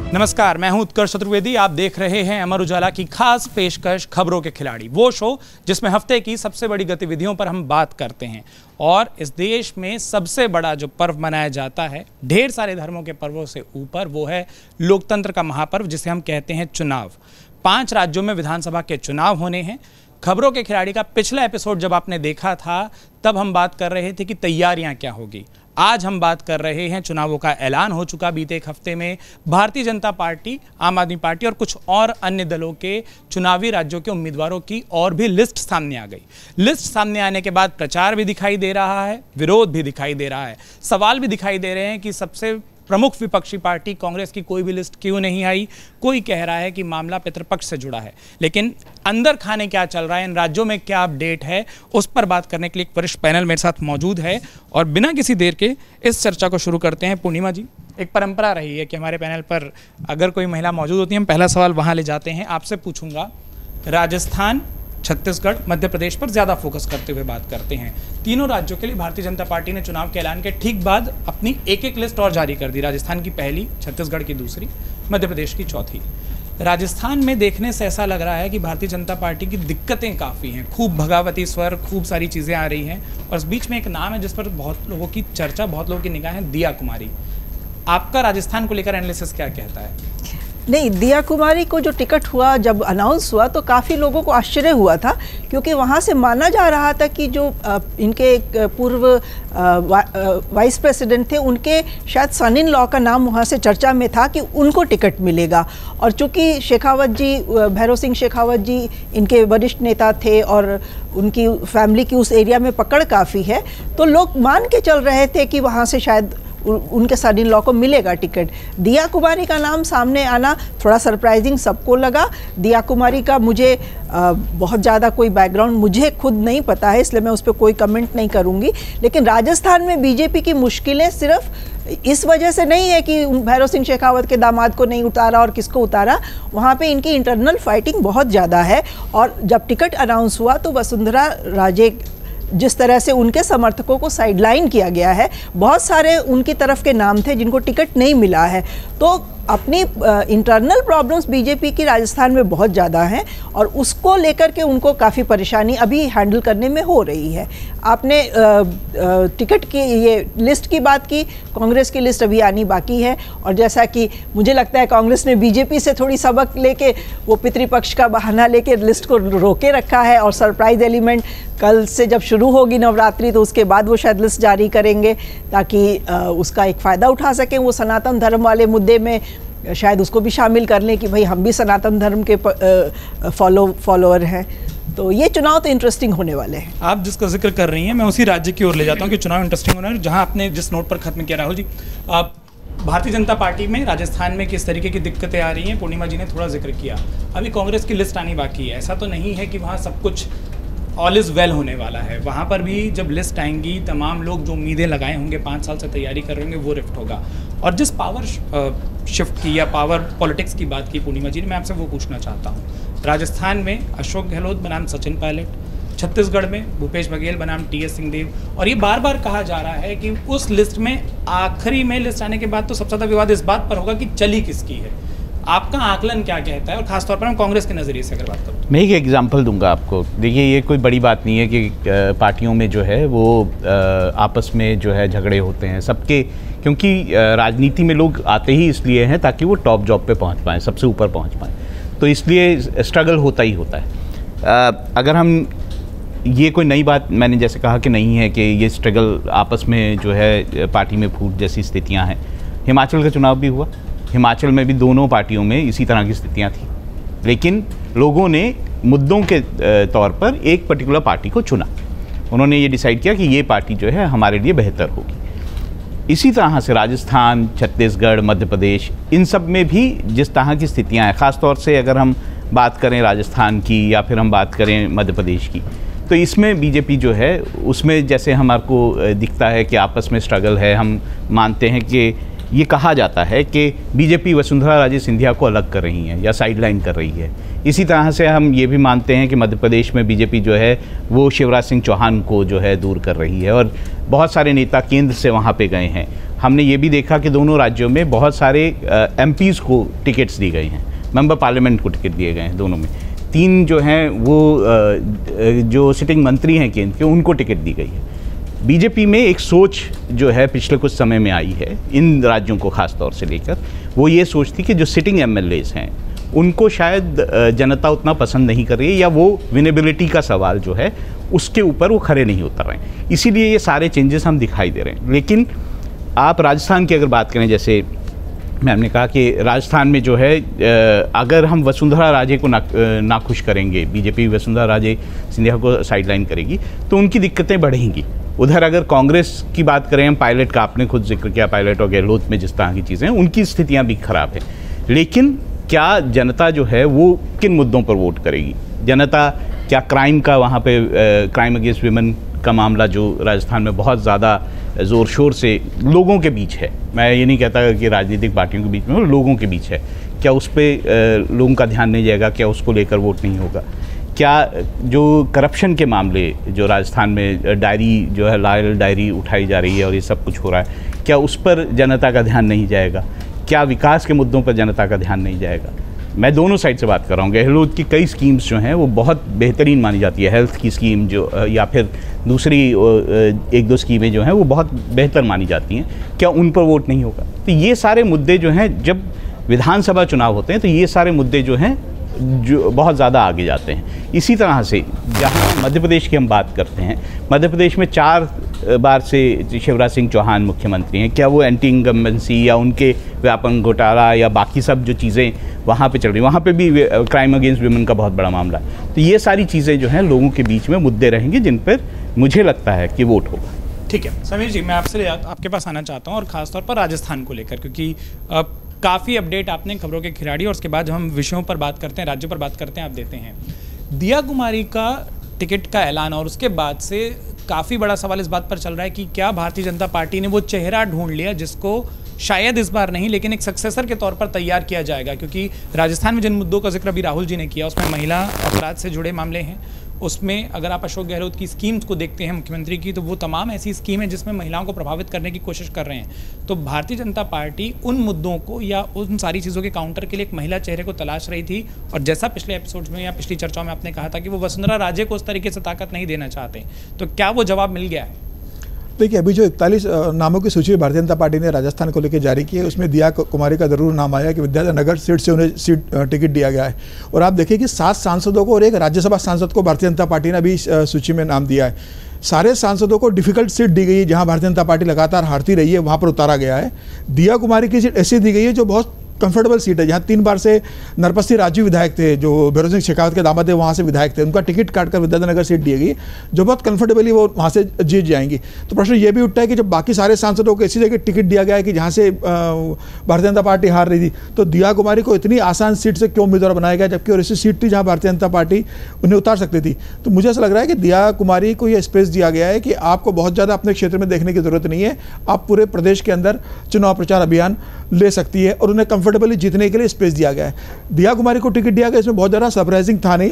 नमस्कार, मैं हूं उत्कर्ष चतुर्वेदी। आप देख रहे हैं अमर उजाला की खास पेशकश खबरों के खिलाड़ी, वो शो जिसमें हफ्ते की सबसे बड़ी गतिविधियों पर हम बात करते हैं। और इस देश में सबसे बड़ा जो पर्व मनाया जाता है ढेर सारे धर्मों के पर्वों से ऊपर, वो है लोकतंत्र का महापर्व जिसे हम कहते हैं चुनाव। 5 राज्यों में विधानसभा के चुनाव होने हैं। खबरों के खिलाड़ी का पिछला एपिसोड जब आपने देखा था तब हम बात कर रहे थे कि तैयारियां क्या होगी। आज हम बात कर रहे हैं, चुनावों का ऐलान हो चुका बीते एक हफ्ते में। भारतीय जनता पार्टी, आम आदमी पार्टी और कुछ और अन्य दलों के चुनावी राज्यों के उम्मीदवारों की और भी लिस्ट सामने आ गई। लिस्ट सामने आने के बाद प्रचार भी दिखाई दे रहा है, विरोध भी दिखाई दे रहा है, सवाल भी दिखाई दे रहे हैं कि सबसे प्रमुख विपक्षी पार्टी कांग्रेस की कोई भी लिस्ट क्यों नहीं आई। कोई कह रहा है कि मामला पितृपक्ष से जुड़ा है, लेकिन अंदर खाने क्या चल रहा है, इन राज्यों में क्या अपडेट है, उस पर बात करने के लिए एक वरिष्ठ पैनल मेरे साथ मौजूद है। और बिना किसी देर के इस चर्चा को शुरू करते हैं। पूर्णिमा जी, एक परंपरा रही है कि हमारे पैनल पर अगर कोई महिला मौजूद होती है हम पहला सवाल वहाँ ले जाते हैं। आपसे पूछूंगा, राजस्थान, छत्तीसगढ़, मध्य प्रदेश पर ज़्यादा फोकस करते हुए बात करते हैं। तीनों राज्यों के लिए भारतीय जनता पार्टी ने चुनाव के ऐलान के ठीक बाद अपनी एक लिस्ट और जारी कर दी। राजस्थान की पहली, छत्तीसगढ़ की दूसरी, मध्य प्रदेश की चौथी। राजस्थान में देखने से ऐसा लग रहा है कि भारतीय जनता पार्टी की दिक्कतें काफ़ी हैं, खूब भगावती स्वर, खूब सारी चीज़ें आ रही हैं। और इस बीच में एक नाम है जिस पर बहुत लोगों की चर्चा, बहुत लोगों की निगाहें, दिया कुमारी। आपका राजस्थान को लेकर एनालिसिस क्या कहता है? नहीं, दिया कुमारी को जो टिकट हुआ, जब अनाउंस हुआ तो काफ़ी लोगों को आश्चर्य हुआ था, क्योंकि वहाँ से माना जा रहा था कि जो इनके पूर्व वाइस प्रेसिडेंट थे, उनके शायद सन इन लॉ का नाम वहाँ से चर्चा में था कि उनको टिकट मिलेगा। और चूँकि शेखावत जी, भैरव सिंह शेखावत जी इनके वरिष्ठ नेता थे और उनकी फैमिली की उस एरिया में पकड़ काफ़ी है, तो लोग मान के चल रहे थे कि वहाँ से शायद उनके सन इन लॉ को मिलेगा टिकट। दिया कुमारी का नाम सामने आना थोड़ा सरप्राइजिंग सबको लगा। दिया कुमारी का मुझे बहुत ज़्यादा कोई बैकग्राउंड मुझे खुद नहीं पता है, इसलिए मैं उस पर कोई कमेंट नहीं करूँगी। लेकिन राजस्थान में बीजेपी की मुश्किलें सिर्फ इस वजह से नहीं है कि भैरव सिंह शेखावत के दामाद को नहीं उतारा और किसको उतारा, वहाँ पे इनकी इंटरनल फाइटिंग बहुत ज़्यादा है। और जब टिकट अनाउंस हुआ तो वसुंधरा राजे, जिस तरह से उनके समर्थकों को साइडलाइन किया गया है, बहुत सारे उनकी तरफ के नाम थे जिनको टिकट नहीं मिला है। तो अपनी इंटरनल प्रॉब्लम्स बीजेपी की राजस्थान में बहुत ज़्यादा हैं और उसको लेकर के उनको काफ़ी परेशानी अभी हैंडल करने में हो रही है। आपने टिकट की ये लिस्ट की बात की, कांग्रेस की लिस्ट अभी आनी बाकी है। और जैसा कि मुझे लगता है कांग्रेस ने बीजेपी से थोड़ी सबक लेके वो पितृपक्ष का बहाना लेके लिस्ट को रोके रखा है। और सरप्राइज एलिमेंट कल से जब शुरू होगी नवरात्रि, तो उसके बाद वो शायद लिस्ट जारी करेंगे ताकि उसका एक फ़ायदा उठा सकें। वो सनातन धर्म वाले मुद्दे में शायद उसको भी शामिल कर लें कि भाई हम भी सनातन धर्म के फॉलोअर हैं। तो ये चुनाव तो इंटरेस्टिंग होने वाले हैं। आप जिसका जिक्र कर रही हैं, मैं उसी राज्य की ओर ले जाता हूँ कि चुनाव इंटरेस्टिंग होने वाले, जहाँ आपने जिस नोट पर खत्म किया राहुल जी। भारतीय जनता पार्टी में राजस्थान में किस तरीके की दिक्कतें आ रही हैं, पूर्णिमा जी ने थोड़ा जिक्र किया। अभी कांग्रेस की लिस्ट आनी बाकी है। ऐसा तो नहीं है कि वहाँ सब कुछ ऑल इज़ वेल होने वाला है। वहाँ पर भी जब लिस्ट आएंगी, तमाम लोग जो उम्मीदें लगाए होंगे, 5 साल से तैयारी कर रहे होंगे, वो रिफ्ट होगा। और जिस पावर शिफ्ट की या पावर पॉलिटिक्स की बात की पूर्णिमा जी ने, मैं आपसे वो पूछना चाहता हूँ। राजस्थान में अशोक गहलोत बनाम सचिन पायलट, छत्तीसगढ़ में भूपेश बघेल बनाम टी.एस. सिंहदेव। और ये बार बार कहा जा रहा है कि उस लिस्ट में आखिरी में लिस्ट आने के बाद तो सबसे ज़्यादा विवाद इस बात पर होगा कि चली किसकी है। आपका आकलन क्या कहता है? और खासतौर पर हम कांग्रेस के नज़रिए से अगर बात करूँ, मैं एक एग्जांपल दूंगा आपको। देखिए, ये कोई बड़ी बात नहीं है कि पार्टियों में जो है वो आपस में जो है झगड़े होते हैं सबके, क्योंकि राजनीति में लोग आते ही इसलिए हैं ताकि वो टॉप जॉब पे पहुंच पाएँ, सबसे ऊपर पहुंच पाएँ। तो इसलिए स्ट्रगल होता ही होता है। अगर हम, ये कोई नई बात मैंने जैसे कहा कि नहीं है कि ये स्ट्रगल आपस में जो है पार्टी में फूट जैसी स्थितियाँ हैं। हिमाचल का चुनाव भी हुआ, हिमाचल में भी दोनों पार्टियों में इसी तरह की स्थितियां थी, लेकिन लोगों ने मुद्दों के तौर पर एक पर्टिकुलर पार्टी को चुना। उन्होंने ये डिसाइड किया कि ये पार्टी जो है हमारे लिए बेहतर होगी। इसी तरह से राजस्थान, छत्तीसगढ़, मध्य प्रदेश, इन सब में भी जिस तरह की स्थितियां हैं, ख़ास तौर से अगर हम बात करें राजस्थान की या फिर हम बात करें मध्य प्रदेश की, तो इसमें बीजेपी जो है उसमें जैसे हमारे को दिखता है कि आपस में स्ट्रगल है। हम मानते हैं कि ये कहा जाता है कि बीजेपी वसुंधरा राजे सिंधिया को अलग कर रही है या साइडलाइन कर रही है। इसी तरह से हम ये भी मानते हैं कि मध्य प्रदेश में बीजेपी जो है वो शिवराज सिंह चौहान को जो है दूर कर रही है और बहुत सारे नेता केंद्र से वहाँ पे गए हैं। हमने ये भी देखा कि दोनों राज्यों में बहुत सारे एमपीज़ को टिकट्स दी गई हैं, मेंबर पार्लियामेंट को टिकट दिए गए हैं दोनों में। 3 जो हैं वो जो सिटिंग मंत्री हैं केंद्र के, उनको टिकट दी गई है। बीजेपी में एक सोच जो है पिछले कुछ समय में आई है इन राज्यों को ख़ास तौर से लेकर, वो ये सोच थी कि जो सिटिंग एमएलएज हैं उनको शायद जनता उतना पसंद नहीं कर रही है, या वो विनेबिलिटी का सवाल जो है उसके ऊपर वो खड़े नहीं उतर रहे हैं, इसीलिए ये सारे चेंजेस हम दिखाई दे रहे हैं। लेकिन आप राजस्थान की अगर बात करें, जैसे मैम ने कहा कि राजस्थान में जो है अगर हम वसुंधरा राजे को नाखुश करेंगे, बीजेपी वसुंधरा राजे सिंधिया को साइडलाइन करेगी तो उनकी दिक्कतें बढ़ेंगी। उधर अगर कांग्रेस की बात करें, हम पायलट का आपने खुद जिक्र किया, पायलट और गहलोत में जिस तरह की चीज़ें हैं उनकी स्थितियाँ भी खराब हैं। लेकिन क्या जनता जो है वो किन मुद्दों पर वोट करेगी? जनता क्या क्राइम का वहाँ पे क्राइम अगेंस्ट विमेन का मामला जो राजस्थान में बहुत ज़्यादा ज़ोर शोर से लोगों के बीच है, मैं ये नहीं कहता कि राजनीतिक पार्टियों के बीच में, लोगों के बीच है, क्या उस पर लोगों का ध्यान नहीं जाएगा? क्या उसको लेकर वोट नहीं होगा? क्या जो करप्शन के मामले जो राजस्थान में डायरी जो है लॉयल डायरी उठाई जा रही है और ये सब कुछ हो रहा है, क्या उस पर जनता का ध्यान नहीं जाएगा? क्या विकास के मुद्दों पर जनता का ध्यान नहीं जाएगा? मैं दोनों साइड से बात कर रहा हूँ। गहलोत की कई स्कीम्स जो हैं वो बहुत बेहतरीन मानी जाती है, हेल्थ की स्कीम जो या फिर दूसरी 1-2 स्कीमें जो हैं वो बहुत बेहतर मानी जाती हैं, क्या उन पर वोट नहीं होगा? तो ये सारे मुद्दे जो हैं, जब विधानसभा चुनाव होते हैं तो ये सारे मुद्दे जो हैं जो बहुत ज़्यादा आगे जाते हैं। इसी तरह से जहाँ मध्य प्रदेश की हम बात करते हैं, मध्य प्रदेश में 4 बार से शिवराज सिंह चौहान मुख्यमंत्री हैं, क्या वो एंटी इनकम्बेंसी या उनके व्यापक घोटाला या बाकी सब जो चीज़ें वहाँ पे चल रही, वहाँ पे भी क्राइम अगेंस्ट विमेन का बहुत बड़ा मामला है। तो ये सारी चीज़ें जो हैं लोगों के बीच में मुद्दे रहेंगे जिन पर मुझे लगता है कि वोट होगा। ठीक है समीर जी, मैं आपसे आपके पास आना चाहता हूँ और ख़ासतौर पर राजस्थान को लेकर, क्योंकि काफ़ी अपडेट आपने खबरों के खिलाड़ी और उसके बाद जब हम विषयों पर बात करते हैं, राज्यों पर बात करते हैं, आप देते हैं दिया कुमारी का टिकट का ऐलान, और उसके बाद से काफ़ी बड़ा सवाल इस बात पर चल रहा है कि क्या भारतीय जनता पार्टी ने वो चेहरा ढूंढ लिया जिसको शायद इस बार नहीं लेकिन एक सक्सेसर के तौर पर तैयार किया जाएगा? क्योंकि राजस्थान में जिन मुद्दों का जिक्र अभी राहुल जी ने किया उसमें महिला अपराध से जुड़े मामले हैं, उसमें अगर आप अशोक गहलोत की स्कीम्स को देखते हैं मुख्यमंत्री की, तो वो तमाम ऐसी स्कीम है जिसमें महिलाओं को प्रभावित करने की कोशिश कर रहे हैं। तो भारतीय जनता पार्टी उन मुद्दों को या उन सारी चीज़ों के काउंटर के लिए एक महिला चेहरे को तलाश रही थी, और जैसा पिछले एपिसोड्स में या पिछली चर्चाओं में आपने कहा था कि वो वसुंधरा राजे को उस तरीके से ताकत नहीं देना चाहते, तो क्या वो जवाब मिल गया है? देखिए, अभी जो 41 नामों की सूची भारतीय जनता पार्टी ने राजस्थान को लेकर जारी की है, उसमें दिया कुमारी का जरूर नाम आया कि विद्यानगर सीट से उन्हें टिकट दिया गया है। और आप देखिए कि 7 सांसदों को और एक राज्यसभा सांसद को भारतीय जनता पार्टी ने अभी सूची में नाम दिया है। सारे सांसदों को डिफिकल्ट सीट दी गई है, जहां भारतीय जनता पार्टी लगातार हारती रही है वहां पर उतारा गया है। दिया कुमारी की सीट ऐसी दी गई है जो बहुत कंफर्टेबल सीट है, जहाँ 3 बार से नरपत राजू विधायक थे, जो भैरव सिंह शेखावत के दामाद थे, वहाँ से विधायक थे, उनका टिकट काटकर विद्यानगर सीट दी गई, जो बहुत कंफर्टेबली वो वहाँ से जीत जाएंगी। तो प्रश्न ये भी उठता है कि जब बाकी सारे सांसदों को ऐसी जगह टिकट दिया गया है कि जहाँ से भारतीय जनता पार्टी हार रही थी, तो दिया कुमारी को इतनी आसान सीट से क्यों उम्मीदवार बनाया गया, जबकि और ऐसी सीट थी जहाँ भारतीय जनता पार्टी उन्हें उतार सकती थी। तो मुझे ऐसा लग रहा है कि दिया कुमारी को यह स्पेस दिया गया है कि आपको बहुत ज़्यादा अपने क्षेत्र में देखने की जरूरत नहीं है, आप पूरे प्रदेश के अंदर चुनाव प्रचार अभियान ले सकती है, और उन्हें कंफर्टेबली जीतने के लिए स्पेस दिया गया है। दिया कुमारी को टिकट दिया गया, इसमें बहुत ज़्यादा सरप्राइजिंग था नहीं।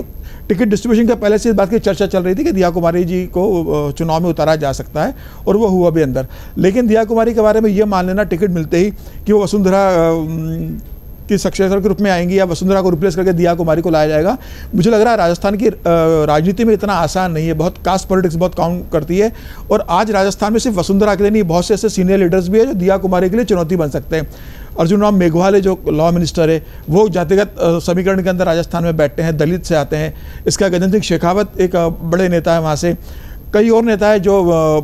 टिकट डिस्ट्रीब्यूशन के पहले से इस बात की चर्चा चल रही थी कि दिया कुमारी जी को चुनाव में उतारा जा सकता है, और वो हुआ भी अंदर। लेकिन दिया कुमारी के बारे में ये मान लेना टिकट मिलते ही कि वो वसुंधरा की सक्सेसर के रूप में आएंगी या वसुंधरा को रिप्लेस करके दिया कुमारी को लाया जाएगा, मुझे लग रहा है राजस्थान की राजनीति में इतना आसान नहीं है। बहुत कास्ट पॉलिटिक्स बहुत काउंट करती है, और आज राजस्थान में सिर्फ वसुंधरा के लिए नहीं, बहुत से ऐसे सीनियर लीडर्स भी है जो दिया कुमारी के लिए चुनौती बन सकते हैं। अर्जुन राम मेघवाल है, जो लॉ मिनिस्टर है, वो जातिगत समीकरण के अंदर राजस्थान में बैठते हैं, दलित से आते हैं। इसका गजेंद्र सिंह शेखावत एक बड़े नेता है वहाँ से, कई और नेता है जो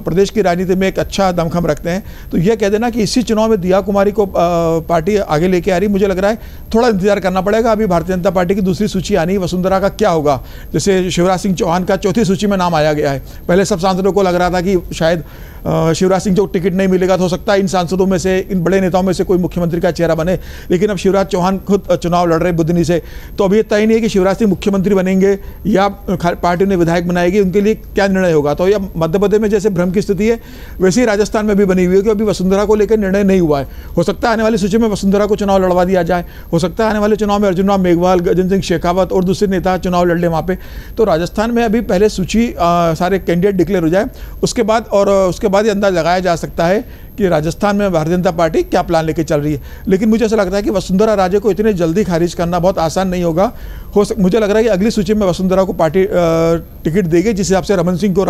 प्रदेश की राजनीति में एक अच्छा दमखम रखते हैं। तो यह कह देना कि इसी चुनाव में दिया कुमारी को पार्टी आगे लेके आ रही, मुझे लग रहा है थोड़ा इंतजार करना पड़ेगा। अभी भारतीय जनता पार्टी की दूसरी सूची आनी, वसुंधरा का क्या होगा। जैसे शिवराज सिंह चौहान का 4थी सूची में नाम आया गया है। पहले सब सांसदों को लग रहा था कि शायद शिवराज सिंह को टिकट नहीं मिलेगा तो हो सकता है इन सांसदों में से, इन बड़े नेताओं में से कोई मुख्यमंत्री का चेहरा बने, लेकिन अब शिवराज चौहान खुद चुनाव लड़ रहे बुधनी से, तो अभी तय नहीं है कि शिवराज सिंह मुख्यमंत्री बनेंगे या पार्टी उन्हें विधायक बनाएगी, उनके लिए क्या निर्णय होगा। तो यह मध्य प्रदेश में जैसे भ्रम की स्थिति है वैसे ही राजस्थान में भी बनी हुई है कि अभी वसुंधरा को लेकर निर्णय नहीं हुआ है। हो सकता है आने वाली सूची में वसुंधरा को चुनाव लड़वा दिया जाए, हो सकता है आने वाले चुनाव में अर्जुन राम मेघवाल, गजेंद्र सिंह शेखावत और दूसरे नेता चुनाव लड़ ले वहाँ पे। तो राजस्थान में अभी पहले सूची सारे कैंडिडेट डिक्लेयर हो जाए, उसके बाद ये अंदाज लगाया जा सकता है कि राजस्थान में भारतीय जनता पार्टी क्या प्लान लेके चल रही है। लेकिन मुझे ऐसा लगता है कि वसुंधरा राजे को इतने जल्दी खारिज करना बहुत आसान नहीं होगा। मुझे लग रहा है कि अगली सूची में वसुंधरा को पार्टी टिकट देगी, जिस हिसाब से रमन सिंह को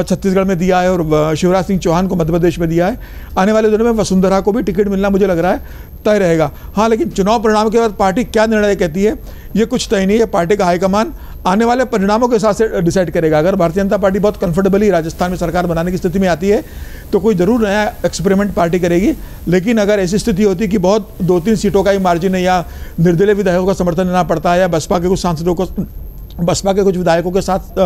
छत्तीसगढ़ में दिया है और शिवराज सिंह चौहान को मध्य प्रदेश में दिया है। आने वाले दिनों में वसुंधरा को भी टिकट मिलना मुझे लग रहा है तय रहेगा। हाँ, लेकिन चुनाव परिणाम के बाद पार्टी क्या निर्णय कहती है ये कुछ तय नहीं है। पार्टी का हाईकमान आने वाले परिणामों के हिसाब से डिसाइड करेगा। अगर भारतीय जनता पार्टी बहुत कंफर्टेबली राजस्थान में सरकार बनाने की स्थिति में आती है तो कोई ज़रूर नया एक्सपेरिमेंट पार्टी करेगी। लेकिन अगर ऐसी स्थिति होती है कि बहुत 2-3 सीटों का ही मार्जिन है या निर्दलीय विधायकों का समर्थन लेना पड़ता है या बसपा के कुछ सांसदों को, बसपा के कुछ विधायकों के साथ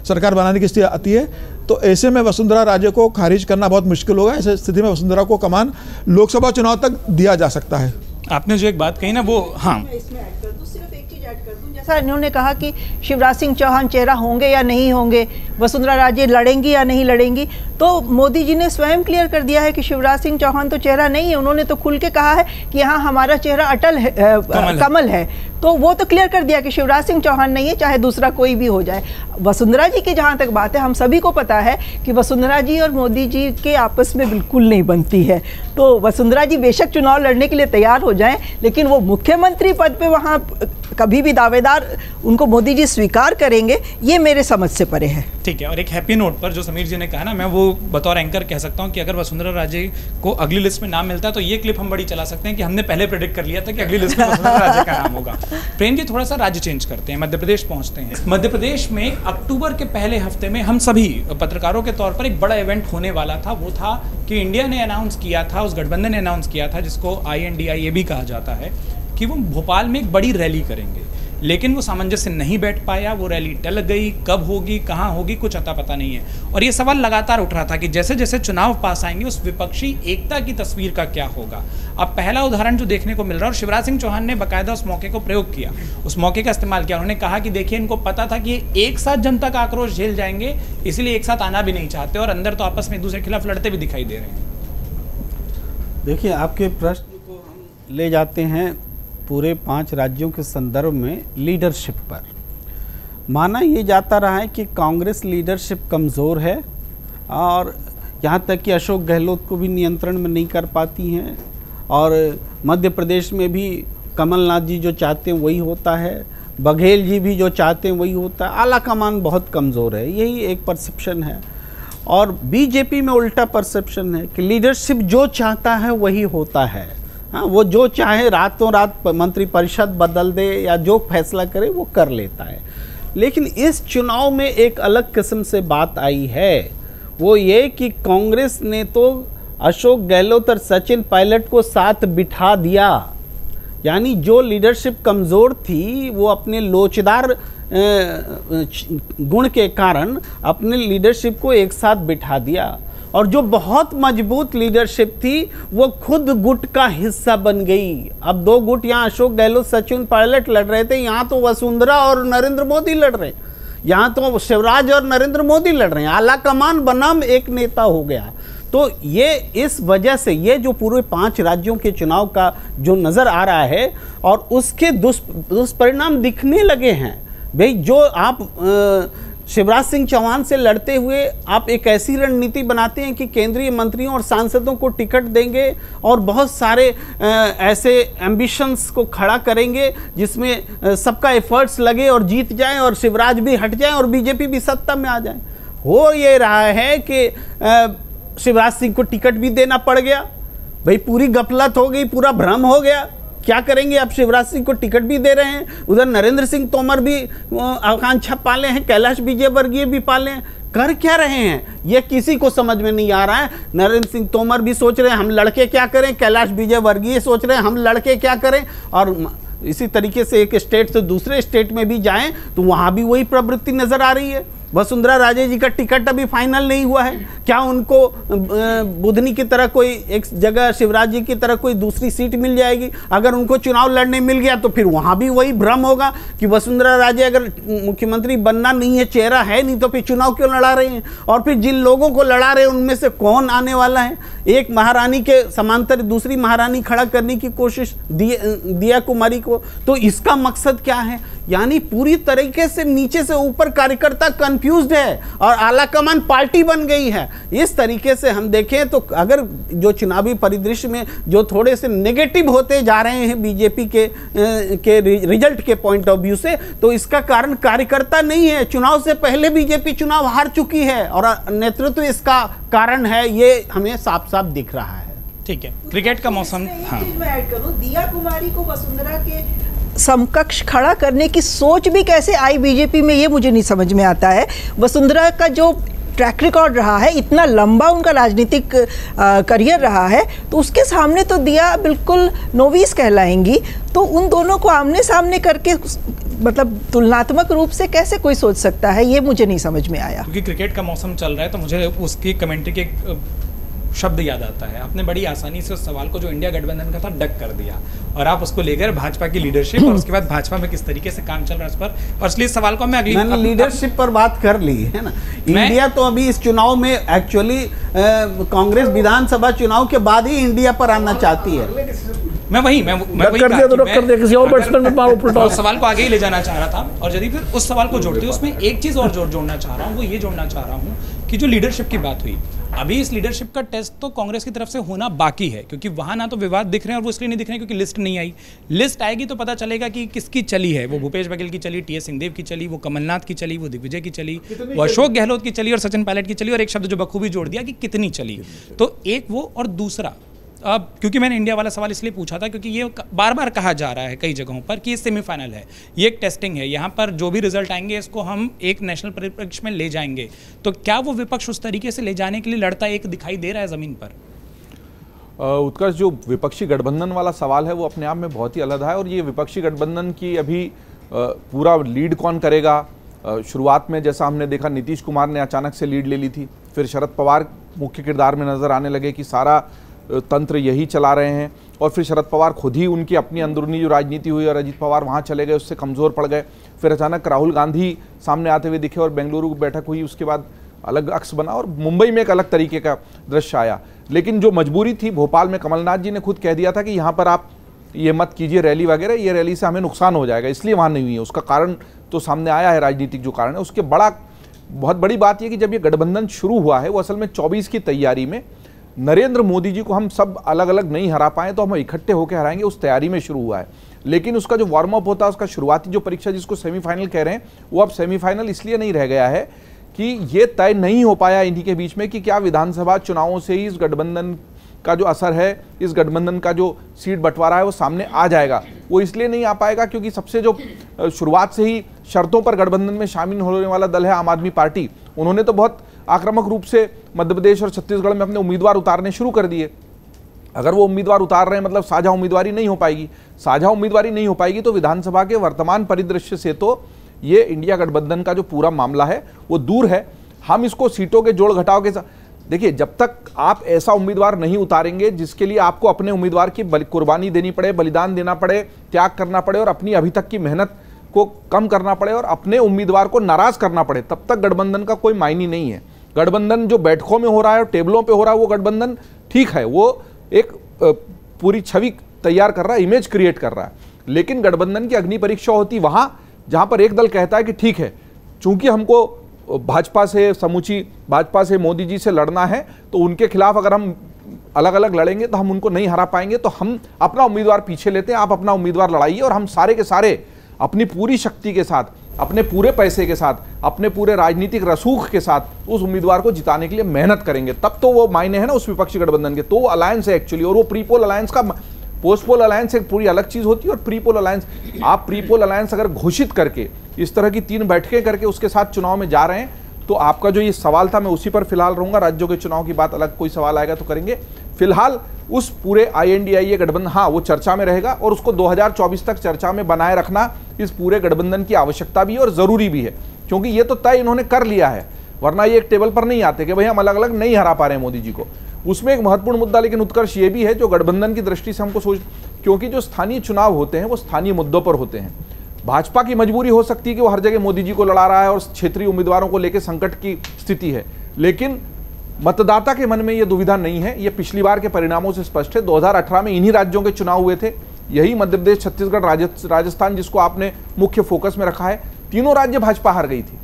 सरकार बनाने की स्थिति आती है, तो ऐसे में वसुंधरा राजे को खारिज करना बहुत मुश्किल होगा। ऐसे स्थिति में वसुंधरा को कमान लोकसभा चुनाव तक दिया जा सकता है। आपने जो एक बात कही ना वो, हाँ, इसमें ऐड कर दूं, सिर्फ एक चीज ऐड कर दूं। जैसा इन्होंने कहा कि शिवराज सिंह चौहान चेहरा होंगे या नहीं होंगे, वसुंधरा राजे लड़ेंगी या नहीं लड़ेंगी, तो मोदी जी ने स्वयं क्लियर कर दिया है कि शिवराज सिंह चौहान तो चेहरा नहीं है। उन्होंने तो खुल के कहा है कि यहाँ हमारा चेहरा अटल है, कमल है। तो वो तो क्लियर कर दिया कि शिवराज सिंह चौहान नहीं है, चाहे दूसरा कोई भी हो जाए। वसुंधरा जी की जहाँ तक बात है, हम सभी को पता है कि वसुंधरा जी और मोदी जी के आपस में बिल्कुल नहीं बनती है। तो वसुंधरा जी बेशक चुनाव लड़ने के लिए तैयार हो जाएं, लेकिन वो मुख्यमंत्री पद पे वहाँ कभी भी दावेदार उनको मोदी जी स्वीकार करेंगे, ये मेरे समझ से परे है। ठीक है। और एक हैप्पी नोट पर जो समीर जी ने कहा ना, मैं वो बतौर एंकर कह सकता हूँ कि अगर वसुंधरा राजे को अगली लिस्ट में नाम मिलता है तो ये क्लिप हम बड़ी चला सकते हैं कि हमने पहले प्रेडिक्ट कर लिया था कि अगली लिस्ट में वसुंधरा राजे का नाम होगा। प्रेम जी, थोड़ा सा राज्य चेंज करते हैं, मध्य प्रदेश पहुंचते हैं। मध्य प्रदेश में अक्टूबर के पहले हफ्ते में हम सभी पत्रकारों के तौर पर एक बड़ा इवेंट होने वाला था। वो था कि इंडिया ने अनाउंस किया था, उस गठबंधन ने अनाउंस किया था जिसको INDIA भी कहा जाता है, कि वो भोपाल में एक बड़ी रैली करेंगे। लेकिन वो सामंजस्य नहीं बैठ पाया, वो रैली टल गई। कब होगी, कहाँ होगी, कुछ अता पता नहीं है। और ये सवाल लगातार उठ रहा था कि जैसे जैसे चुनाव पास आएंगे उस विपक्षी एकता की तस्वीर का क्या होगा। अब पहला उदाहरण जो देखने को मिल रहा है, और शिवराज सिंह चौहान ने बाकायदा उस मौके को प्रयोग किया, उस मौके का इस्तेमाल किया। उन्होंने कहा कि देखिए, इनको पता था कि ये एक साथ जनता का आक्रोश झेल जाएंगे, इसलिए एक साथ आना भी नहीं चाहते, और अंदर तो आपस में एक दूसरे के खिलाफ लड़ते भी दिखाई दे रहे हैं। देखिए, आपके प्रश्न को हम ले जाते हैं पूरे 5 राज्यों के संदर्भ में लीडरशिप पर। माना ये जाता रहा है कि कांग्रेस लीडरशिप कमज़ोर है और यहाँ तक कि अशोक गहलोत को भी नियंत्रण में नहीं कर पाती हैं, और मध्य प्रदेश में भी कमलनाथ जी जो चाहते हैं वही होता है, बघेल जी भी जो चाहते हैं वही होता है। आला कमान बहुत कमज़ोर है, यही एक परसेप्शन है। और बीजेपी में उल्टा परसेप्शन है कि लीडरशिप जो चाहता है वही होता है। हाँ, वो जो चाहे रातों रात मंत्रिपरिषद बदल दे या जो फैसला करे वो कर लेता है। लेकिन इस चुनाव में एक अलग किस्म से बात आई है, वो ये कि कांग्रेस ने तो अशोक गहलोत और सचिन पायलट को साथ बिठा दिया। यानी जो लीडरशिप कमज़ोर थी वो अपने लोचदार गुण के कारण अपने लीडरशिप को एक साथ बिठा दिया, और जो बहुत मजबूत लीडरशिप थी वो खुद गुट का हिस्सा बन गई। अब 2 गुट, यहाँ अशोक गहलोत सचिन पायलट लड़ रहे थे, यहाँ तो वसुंधरा और नरेंद्र मोदी लड़ रहे हैं, यहाँ तो शिवराज और नरेंद्र मोदी लड़ रहे हैं। आला कमान बनाम एक नेता हो गया। तो ये इस वजह से ये जो पूरे 5 राज्यों के चुनाव का जो नज़र आ रहा है, और उसके दुष्परिणाम दिखने लगे हैं। भाई, जो आप शिवराज सिंह चौहान से लड़ते हुए आप एक ऐसी रणनीति बनाते हैं कि केंद्रीय मंत्रियों और सांसदों को टिकट देंगे और बहुत सारे ऐसे एम्बिशंस को खड़ा करेंगे जिसमें सबका एफर्ट्स लगे और जीत जाएं, और शिवराज भी हट जाएं और बीजेपी भी सत्ता में आ जाए। हो ये रहा है कि शिवराज सिंह को टिकट भी देना पड़ गया। भाई, पूरी गफलत हो गई, पूरा भ्रम हो गया। क्या करेंगे? अब शिवराज सिंह को टिकट भी दे रहे हैं, उधर नरेंद्र सिंह तोमर भी आकांक्षा पाले हैं, कैलाश विजयवर्गीय भी पाले हैं। कर क्या रहे हैं ये किसी को समझ में नहीं आ रहा है। नरेंद्र सिंह तोमर भी सोच रहे हैं हम लड़के क्या करें, कैलाश विजयवर्गीय सोच रहे हैं हम लड़के क्या करें, और इसी तरीके से एक स्टेट से दूसरे स्टेट में भी जाएं तो वहाँ भी वही प्रवृत्ति नज़र आ रही है। वसुंधरा राजे जी का टिकट अभी फाइनल नहीं हुआ है। क्या उनको बुधनी की तरह कोई एक जगह, शिवराज जी की तरह कोई दूसरी सीट मिल जाएगी? अगर उनको चुनाव लड़ने मिल गया तो फिर वहाँ भी वही भ्रम होगा कि वसुंधरा राजे अगर मुख्यमंत्री बनना नहीं है, चेहरा है नहीं, तो फिर चुनाव क्यों लड़ा रहे हैं? और फिर जिन लोगों को लड़ा रहे हैं उनमें से कौन आने वाला है? एक महारानी के समांतर दूसरी महारानी खड़ा करने की कोशिश दिया कुमारी को, तो इसका मकसद क्या है? यानी पूरी तरीके से नीचे से ऊपर कार्यकर्ता कंफ्यूज्ड है और आला कमान पार्टी बन गई है। इस तरीके से हम देखें तो अगर जो चुनावी परिदृश्य में जो थोड़े से नेगेटिव होते जा रहे हैं बीजेपी के रिजल्ट के पॉइंट ऑफ व्यू से, तो इसका कारण कार्यकर्ता नहीं है। चुनाव से पहले बीजेपी चुनाव हार चुकी है और नेतृत्व इसका कारण है, ये हमें साफ साफ दिख रहा है। ठीक है, क्रिकेट का मौसम। हाँ, मैं ऐड करूं, दिया कुमारी को वसुंधरा के समकक्ष खड़ा करने की सोच भी कैसे आई बीजेपी में, ये मुझे नहीं समझ में आता है। वसुंधरा का जो ट्रैक रिकॉर्ड रहा है, इतना लंबा उनका राजनीतिक करियर रहा है, तो उसके सामने तो दिया बिल्कुल नोविस कहलाएंगी। तो उन दोनों को आमने सामने करके मतलब तुलनात्मक रूप से कैसे कोई सोच सकता है, ये मुझे नहीं समझ में आया। क्योंकि क्रिकेट का मौसम चल रहा है तो मुझे उसकी कमेंट्री के शब्द याद आता है। आपने बड़ी आसानी से उस सवाल को जो इंडिया गठबंधन का था डक कर दिया और आप उसको लेकर भाजपा की लीडरशिप और उसके बाद भाजपा में किस तरीके से काम चल रहा है उस पर, और इसलिए इस सवाल को मैं अगली लीडरशिप पर बात कर ली है ना। इंडिया तो अभी इस चुनाव में एक्चुअली कांग्रेस विधानसभा चुनाव के बाद ही इंडिया पर आना चाहती है। मैं वही सवाल को आगे ही ले जाना चाह रहा था, और यदि फिर उस सवाल को जोड़ते उसमें एक चीज और जोड़ना चाह रहा हूँ, वो ये जोड़ना चाह रहा हूँ कि जो लीडरशिप की बात हुई, अभी इस लीडरशिप का टेस्ट तो कांग्रेस की तरफ से होना बाकी है, क्योंकि वहां ना तो विवाद दिख रहे हैं और वो इसलिए नहीं दिख रहे हैं क्योंकि लिस्ट नहीं आई। लिस्ट आएगी तो पता चलेगा कि किसकी चली है। वो भूपेश बघेल की चली, टी एस सिंहदेव की चली, वो कमलनाथ की चली, वो दिग्विजय की चली, वो अशोक गहलोत की चली और सचिन पायलट की चली, और एक शब्द जो बखूबी जोड़ दिया कि कितनी चली। तो एक वो, और दूसरा अब क्योंकि मैंने इंडिया वाला सवाल इसलिए पूछा था क्योंकि ये बार बार कहा जा रहा है कई जगहों पर कि ये सेमीफाइनल है, ये एक टेस्टिंग है, यहाँ पर जो भी रिजल्ट आएंगे इसको हम एक नेशनल परिप्रेक्ष्य में ले जाएंगे। तो क्या वो विपक्ष उस तरीके से ले जाने के लिए लड़ता एक दिखाई दे रहा है ज़मीन पर? उत्कर्ष, जो विपक्षी गठबंधन वाला सवाल है वो अपने आप में बहुत ही अलग है, और ये विपक्षी गठबंधन की अभी पूरा लीड कौन करेगा। शुरुआत में जैसा हमने देखा नीतीश कुमार ने अचानक से लीड ले ली थी, फिर शरद पवार मुख्य किरदार में नजर आने लगे कि सारा तंत्र यही चला रहे हैं, और फिर शरद पवार खुद ही उनकी अपनी अंदरूनी जो राजनीति हुई और अजीत पवार वहाँ चले गए, उससे कमज़ोर पड़ गए। फिर अचानक राहुल गांधी सामने आते हुए दिखे और बेंगलुरु की बैठक हुई, उसके बाद अलग अक्स बना और मुंबई में एक अलग तरीके का दृश्य आया। लेकिन जो मजबूरी थी, भोपाल में कमलनाथ जी ने खुद कह दिया था कि यहाँ पर आप ये मत कीजिए रैली वगैरह, ये रैली से हमें नुकसान हो जाएगा, इसलिए वहाँ नहीं हुई है। उसका कारण तो सामने आया है, राजनीतिक जो कारण है उसके बहुत बड़ी बात यह कि जब ये गठबंधन शुरू हुआ है वो असल में 24 की तैयारी में नरेंद्र मोदी जी को हम सब अलग अलग नहीं हरा पाए तो हम इकट्ठे होकर हराएंगे, उस तैयारी में शुरू हुआ है। लेकिन उसका जो वार्म अप होता है, उसका शुरुआती जो परीक्षा जिसको सेमीफाइनल कह रहे हैं, वो अब सेमीफाइनल इसलिए नहीं रह गया है कि ये तय नहीं हो पाया इन्हीं के बीच में कि क्या विधानसभा चुनावों से ही इस गठबंधन का जो असर है, इस गठबंधन का जो सीट बंटवारा है वो सामने आ जाएगा। वो इसलिए नहीं आ पाएगा क्योंकि सबसे जो शुरुआत से ही शर्तों पर गठबंधन में शामिल होने वाला दल है आम आदमी पार्टी, उन्होंने तो बहुत आक्रामक रूप से मध्य प्रदेश और छत्तीसगढ़ में अपने उम्मीदवार उतारने शुरू कर दिए। अगर वो उम्मीदवार उतार रहे हैं मतलब साझा उम्मीदवारी नहीं हो पाएगी। साझा उम्मीदवारी नहीं हो पाएगी तो विधानसभा के वर्तमान परिदृश्य से तो ये इंडिया गठबंधन का जो पूरा मामला है वो दूर है। हम इसको सीटों के जोड़ घटाव के साथ देखिए, जब तक आप ऐसा उम्मीदवार नहीं उतारेंगे जिसके लिए आपको अपने उम्मीदवार की कुर्बानी देनी पड़े, बलिदान देना पड़े, त्याग करना पड़े और अपनी अभी तक की मेहनत को कम करना पड़े और अपने उम्मीदवार को नाराज करना पड़े, तब तक गठबंधन का कोई मायने नहीं है। गठबंधन जो बैठकों में हो रहा है और टेबलों पे हो रहा है वो गठबंधन ठीक है, वो एक पूरी छवि तैयार कर रहा है, इमेज क्रिएट कर रहा है। लेकिन गठबंधन की अग्नि परीक्षा होती वहां जहां पर एक दल कहता है कि ठीक है, चूंकि हमको भाजपा से, समूची भाजपा से, मोदी जी से लड़ना है, तो उनके खिलाफ अगर हम अलग अलग लड़ेंगे तो हम उनको नहीं हरा पाएंगे, तो हम अपना उम्मीदवार पीछे लेते हैं, आप अपना उम्मीदवार लड़ाइए और हम सारे के सारे अपनी पूरी शक्ति के साथ, अपने पूरे पैसे के साथ, अपने पूरे राजनीतिक रसूख के साथ उस उम्मीदवार को जिताने के लिए मेहनत करेंगे। तब तो वो मायने हैं ना उस विपक्षी गठबंधन के। तो वो अलायंस है एक्चुअली, और वो प्रीपोल अलायंस का, पोस्ट पोल अलायंस एक पूरी अलग चीज होती है और प्रीपोल अलायंस, आप प्रीपोल अलायंस अगर घोषित करके इस तरह की 3 बैठकें करके उसके साथ चुनाव में जा रहे हैं, तो आपका जो ये सवाल था मैं उसी पर फिलहाल रहूंगा। राज्यों के चुनाव की बात अलग, कोई सवाल आएगा तो करेंगे। फिलहाल उस पूरे INDIA गठबंधन, हाँ वो चर्चा में रहेगा और उसको 2024 तक चर्चा में बनाए रखना इस पूरे गठबंधन की आवश्यकता भी है और जरूरी भी है, क्योंकि ये तो तय इन्होंने कर लिया है, वरना ये एक टेबल पर नहीं आते कि भाई हम अलग अलग नहीं हरा पा रहे हैं मोदी जी को। उसमें एक महत्वपूर्ण मुद्दा लेकिन उत्कर्ष ये भी है जो गठबंधन की दृष्टि से हमको सोच, क्योंकि जो स्थानीय चुनाव होते हैं वो स्थानीय मुद्दों पर होते हैं। भाजपा की मजबूरी हो सकती है कि वो हर जगह मोदी जी को लड़ा रहा है और क्षेत्रीय उम्मीदवारों को लेकर संकट की स्थिति है, लेकिन मतदाता के मन में ये दुविधा नहीं है। ये पिछली बार के परिणामों से स्पष्ट है। 2018 में इन्हीं राज्यों के चुनाव हुए थे, यही मध्य प्रदेश, छत्तीसगढ़, राजस्थान जिसको आपने मुख्य फोकस में रखा है, तीनों राज्य भाजपा हार गई थी।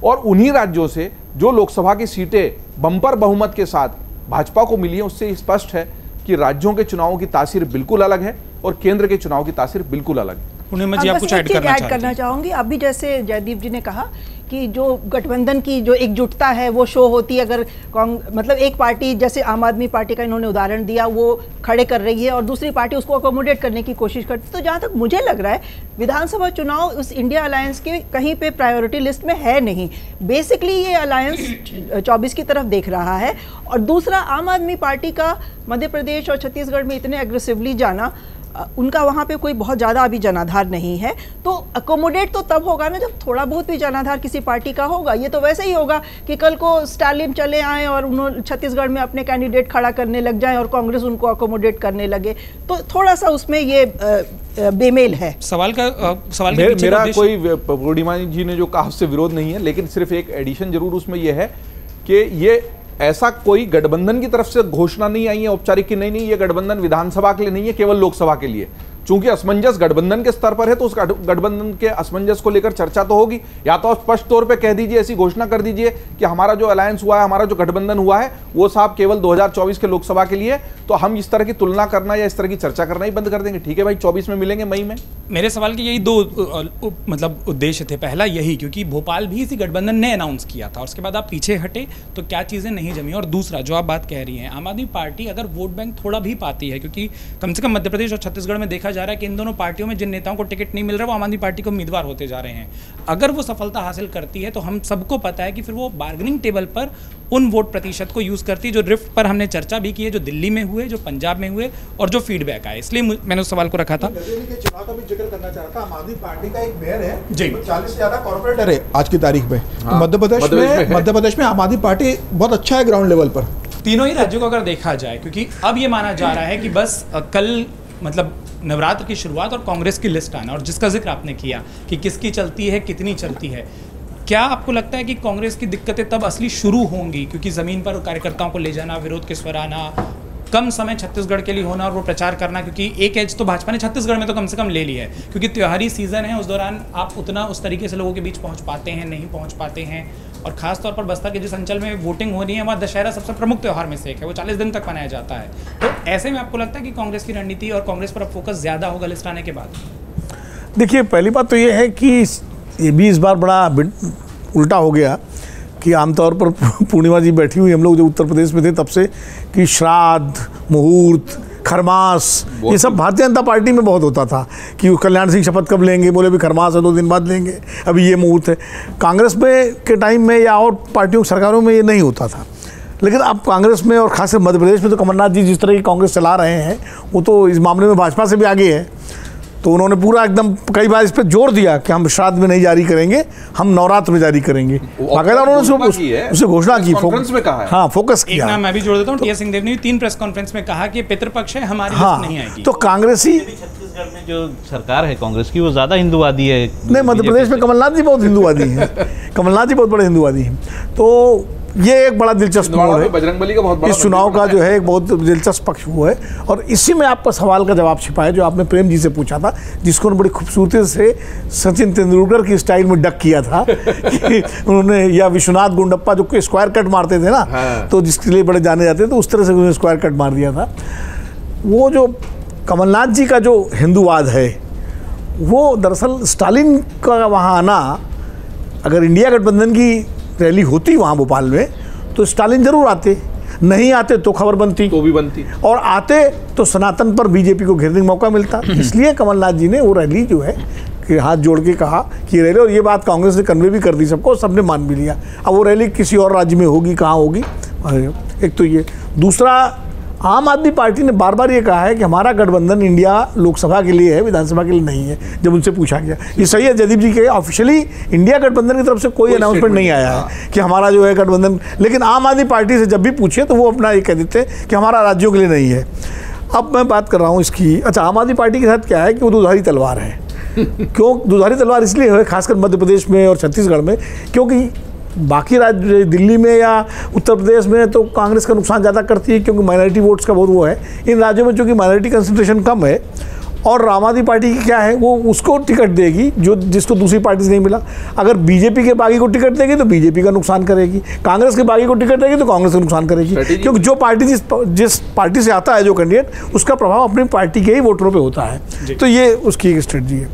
और उन्हीं राज्यों से जो लोकसभा की सीटें बम्पर बहुमत के साथ भाजपा को मिली है, उससे स्पष्ट है कि राज्यों के चुनावों की तासीर बिल्कुल अलग है और केंद्र के चुनाव की तासीर बिल्कुल अलग है। पूर्णिमा जी, आप कुछ ऐड करना चाहूंगी। अभी जैसे जयदीप जी ने कहा कि जो गठबंधन की जो एकजुटता है वो शो होती है, अगर मतलब एक पार्टी जैसे आम आदमी पार्टी का इन्होंने उदाहरण दिया, वो खड़े कर रही है और दूसरी पार्टी उसको अकोमोडेट करने की कोशिश करती है। तो जहाँ तक मुझे लग रहा है विधानसभा चुनाव उस इंडिया अलायंस के कहीं पे प्रायोरिटी लिस्ट में है नहीं। बेसिकली ये अलायंस 24 की तरफ देख रहा है। और दूसरा, आम आदमी पार्टी का मध्य प्रदेश और छत्तीसगढ़ में इतने एग्रेसिवली जाना, उनका वहाँ पे कोई बहुत ज़्यादा अभी जनाधार नहीं है, तो अकोमोडेट तो तब होगा ना जब थोड़ा बहुत भी जनाधार किसी पार्टी का होगा। ये तो वैसे ही होगा कि कल को स्टालिन चले आए और उन्होंने छत्तीसगढ़ में अपने कैंडिडेट खड़ा करने लग जाए और कांग्रेस उनको अकोमोडेट करने लगे, तो थोड़ा सा उसमें ये बेमेल है। मेरा कोई पूर्णिमा जी ने जो कहा उससे विरोध नहीं है, लेकिन सिर्फ एक एडिशन जरूर उसमें यह है कि ये ऐसा कोई गठबंधन की तरफ से घोषणा नहीं आई है औपचारिक की, नहीं ये गठबंधन विधानसभा के लिए नहीं है, केवल लोकसभा के लिए। चूंकि असमंजस गठबंधन के स्तर पर है तो उस गठबंधन के असमंजस को लेकर चर्चा तो होगी। या तो स्पष्ट तौर पे कह दीजिए, ऐसी घोषणा कर दीजिए कि हमारा जो अलायंस हुआ है, हमारा जो गठबंधन हुआ है, वो साहब केवल 2024 के लोकसभा के लिए, तो हम इस तरह की तुलना करना या इस तरह की चर्चा करना ही बंद कर देंगे। ठीक है भाई, 24 में मिलेंगे मई में। मेरे सवाल के यही दो मतलब उद्देश्य थे। पहला यही, क्योंकि भोपाल भी इसी गठबंधन ने अनाउंस किया था और उसके बाद आप पीछे हटे तो क्या चीज़ें नहीं जमी। और दूसरा, जो आप बात कह रही हैं, आम आदमी पार्टी अगर वोट बैंक थोड़ा भी पाती है, क्योंकि कम से कम मध्य प्रदेश और छत्तीसगढ़ में देखा जा रहा है कि इन दोनों पार्टियों में जिन नेताओं को टिकट नहीं मिल रहा वो आम आदमी पार्टी को उम्मीदवार होते जा रहे हैं। अगर वो सफलता हासिल करती है तो हम सबको पता है कि फिर वो बार्गेनिंग टेबल पर उन वोट प्रतिशत को यूज करती है जो रिफ्ट पर हमने चर्चा भी की है, जो दिल्ली में हुए, जो पंजाब में हुए और जो फीडबैक आए। इसलिए मैंने उस सवाल को रखा था। चुनाव का भी जिक्र करना चाहता हूं। आम आदमी पार्टी का एक मेयर है जी, 40 से ज्यादा कॉर्पोरेटर है आज की तारीख में। हाँ, मध्य प्रदेश में आम आदमी पार्टी बहुत अच्छा है ग्राउंड लेवल पर। तीनों ही राज्यों को अगर देखा जाए, क्योंकि अब ये माना जा रहा है कि बस कल मतलब नवरात्र की शुरुआत और कांग्रेस की लिस्ट आना, और जिसका जिक्र आपने किया कि किसकी चलती है, कितनी चलती है, क्या आपको लगता है कि कांग्रेस की दिक्कतें तब असली शुरू होंगी? क्योंकि ज़मीन पर कार्यकर्ताओं को ले जाना, विरोध के स्वर आना, कम समय छत्तीसगढ़ के लिए होना और वो प्रचार करना, क्योंकि एक एज तो भाजपा ने छत्तीसगढ़ में तो कम से कम ले लिया है, क्योंकि त्योहारी सीजन है, उस दौरान आप उतना उस तरीके से लोगों के बीच पहुंच पाते हैं, नहीं पहुंच पाते हैं। और खास तौर पर बस्तर के जिस अंचल में वोटिंग हो रही है वहाँ दशहरा सबसे प्रमुख त्यौहार में से एक है, वो 40 दिन तक मनाया जाता है। तो ऐसे में आपको लगता है कि कांग्रेस की रणनीति और कांग्रेस पर फोकस ज़्यादा होगा लिस्ट आने के बाद? देखिए, पहली बात तो ये है कि ये भी इस बार बड़ा उल्टा हो गया कि आमतौर पर पूर्णिमा जी बैठी हुई, हम लोग जो उत्तर प्रदेश में थे तब से, कि श्राद्ध, मुहूर्त, खरमास, ये सब भारतीय जनता पार्टी में बहुत होता था कि कल्याण सिंह शपथ कब लेंगे, बोले भी खरमास है 2 दिन बाद लेंगे, अभी ये मुहूर्त है। कांग्रेस में के टाइम में या और पार्टियों सरकारों में ये नहीं होता था, लेकिन अब कांग्रेस में और खासकर मध्य प्रदेश में तो कमलनाथ जी जिस तरह की कांग्रेस चला रहे हैं, वो तो इस मामले में भाजपा से भी आगे है। तो उन्होंने पूरा एकदम कई बार इस पर जोर दिया कि हम श्राद्ध में नहीं जारी करेंगे, हम नवरात्र में जारी करेंगे। बाकायदा उन्होंने उसे घोषणा की, फोकस में कहा है। हाँ, फोकस किया। एक नाम मैं भी जोड़ देता हूँ, टी.एस. सिंहदेव ने 3 प्रेस कॉन्फ्रेंस में कहा कि पितृपक्ष है, हमारी लिस्ट नहीं आएगी। तो कांग्रेसी छत्तीसगढ़ में जो सरकार है कांग्रेस की, वो ज्यादा हिंदुवादी है। नहीं, मध्य प्रदेश में कमलनाथ जी बहुत हिंदुवादी हैं। कमलनाथ जी बहुत बड़े हिंदुवादी हैं। तो ये एक बड़ा दिलचस्प मोड़ है बजरंगबली का, बहुत इस चुनाव का जो है एक बहुत दिलचस्प पक्ष हुआ है। और इसी में आपका सवाल का जवाब छिपा है जो आपने प्रेम जी से पूछा था, जिसको उन्होंने बड़ी खूबसूरती से सचिन तेंदुलकर की स्टाइल में डक किया था कि उन्होंने, या विश्वनाथ गुंडप्पा जो स्क्वायर कट मारते थे ना, तो जिसके लिए बड़े जाने जाते थे, तो उस तरह से उन्होंने स्क्वायर कट मार दिया था। वो जो कमलनाथ जी का जो हिंदूवाद है, वो दरअसल स्टालिन का वहाँ आना, अगर इंडिया गठबंधन की रैली होती वहाँ भोपाल में तो स्टालिन जरूर आते, नहीं आते तो खबर बनती, तो भी बनती, और आते तो सनातन पर बीजेपी को घेरने का मौका मिलता। इसलिए कमलनाथ जी ने वो रैली जो है कि हाथ जोड़ के कहा कि रैली, और ये बात कांग्रेस ने कन्वे भी कर दी सबको, सबने मान भी लिया। अब वो रैली किसी और राज्य में होगी, कहाँ होगी, एक तो ये। दूसरा, आम आदमी पार्टी ने बार बार ये कहा है कि हमारा गठबंधन इंडिया लोकसभा के लिए है, विधानसभा के लिए नहीं है। जब उनसे पूछा गया, ये सही है जयदीप जी के, ऑफिशियली इंडिया गठबंधन की तरफ से कोई अनाउंसमेंट नहीं आया है कि हमारा जो है गठबंधन, लेकिन आम आदमी पार्टी से जब भी पूछे तो वो अपना ये कह देते हैं कि हमारा राज्यों के लिए नहीं है। अब मैं बात कर रहा हूँ इसकी, अच्छा, आम आदमी पार्टी के साथ क्या है कि वो दुधारी तलवार है। क्यों दुधारी तलवार इसलिए है, खासकर मध्य प्रदेश में और छत्तीसगढ़ में, क्योंकि बाकी राज्य दिल्ली में या उत्तर प्रदेश में तो कांग्रेस का नुकसान ज़्यादा करती है, क्योंकि माइनॉरिटी वोट्स का बहुत वो है। इन राज्यों में चूँकि माइनॉरिटी कंसंट्रेशन कम है और आम आदमी पार्टी की क्या है, वो उसको टिकट देगी जो जिसको दूसरी पार्टी से नहीं मिला। अगर बीजेपी के बागी को टिकट देगी तो बीजेपी का नुकसान करेगी, कांग्रेस के बागी को टिकट देगी तो कांग्रेस का नुकसान करेगी, क्योंकि जो पार्टी जिस पार्टी से आता है जो कैंडिडेट, उसका प्रभाव अपनी पार्टी के ही वोटरों पर होता है। तो ये उसकी एक स्ट्रेटजी है।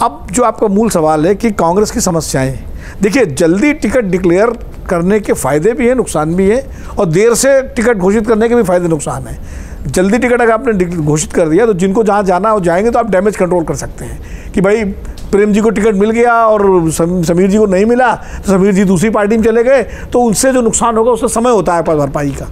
अब जो आपका मूल सवाल है कि कांग्रेस की समस्याएं, देखिए जल्दी टिकट डिक्लेयर करने के फायदे भी हैं, नुकसान भी हैं, और देर से टिकट घोषित करने के भी फायदे नुकसान हैं। जल्दी टिकट अगर आपने घोषित कर दिया तो जिनको जहाँ जाना हो जाएंगे, तो आप डैमेज कंट्रोल कर सकते हैं कि भाई प्रेम जी को टिकट मिल गया और समीर जी को नहीं मिला, तो समीर जी दूसरी पार्टी में चले गए, तो उनसे जो नुकसान होगा उसका समय होता है भरपाई का,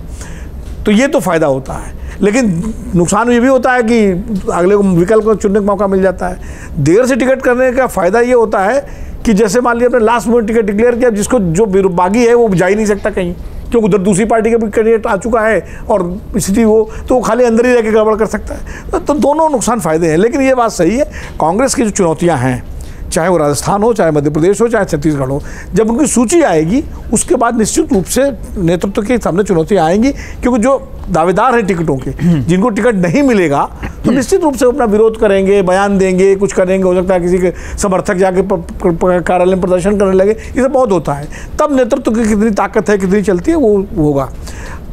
तो ये तो फ़ायदा होता है। लेकिन नुकसान ये भी होता है कि अगले को विकल्प को चुनने का मौका मिल जाता है। देर से टिकट करने का फ़ायदा ये होता है कि जैसे मान लिया आपने लास्ट मोमेंट टिकट डिक्लेयर किया, जिसको जो बागी है वो जा ही नहीं सकता कहीं, क्योंकि उधर दूसरी पार्टी का भी कैंडिडेट आ चुका है और इसलिए वो खाली अंदर ही रह के गड़बड़ कर सकता है। तो दोनों नुकसान फ़ायदे हैं। लेकिन ये बात सही है, कांग्रेस की जो चुनौतियाँ हैं, चाहे वो राजस्थान हो, चाहे मध्य प्रदेश हो, चाहे छत्तीसगढ़ हो, जब उनकी सूची आएगी उसके बाद निश्चित रूप से नेतृत्व के सामने चुनौतियाँ आएंगी, क्योंकि जो दावेदार हैं टिकटों के, जिनको टिकट नहीं मिलेगा तो निश्चित रूप से अपना विरोध करेंगे, बयान देंगे, कुछ करेंगे, हो सकता है किसी के समर्थक जाके कार्यालय में प्रदर्शन करने लगे, ये सब बहुत होता है। तब नेतृत्व की कितनी ताकत है, कितनी चलती है, वो होगा।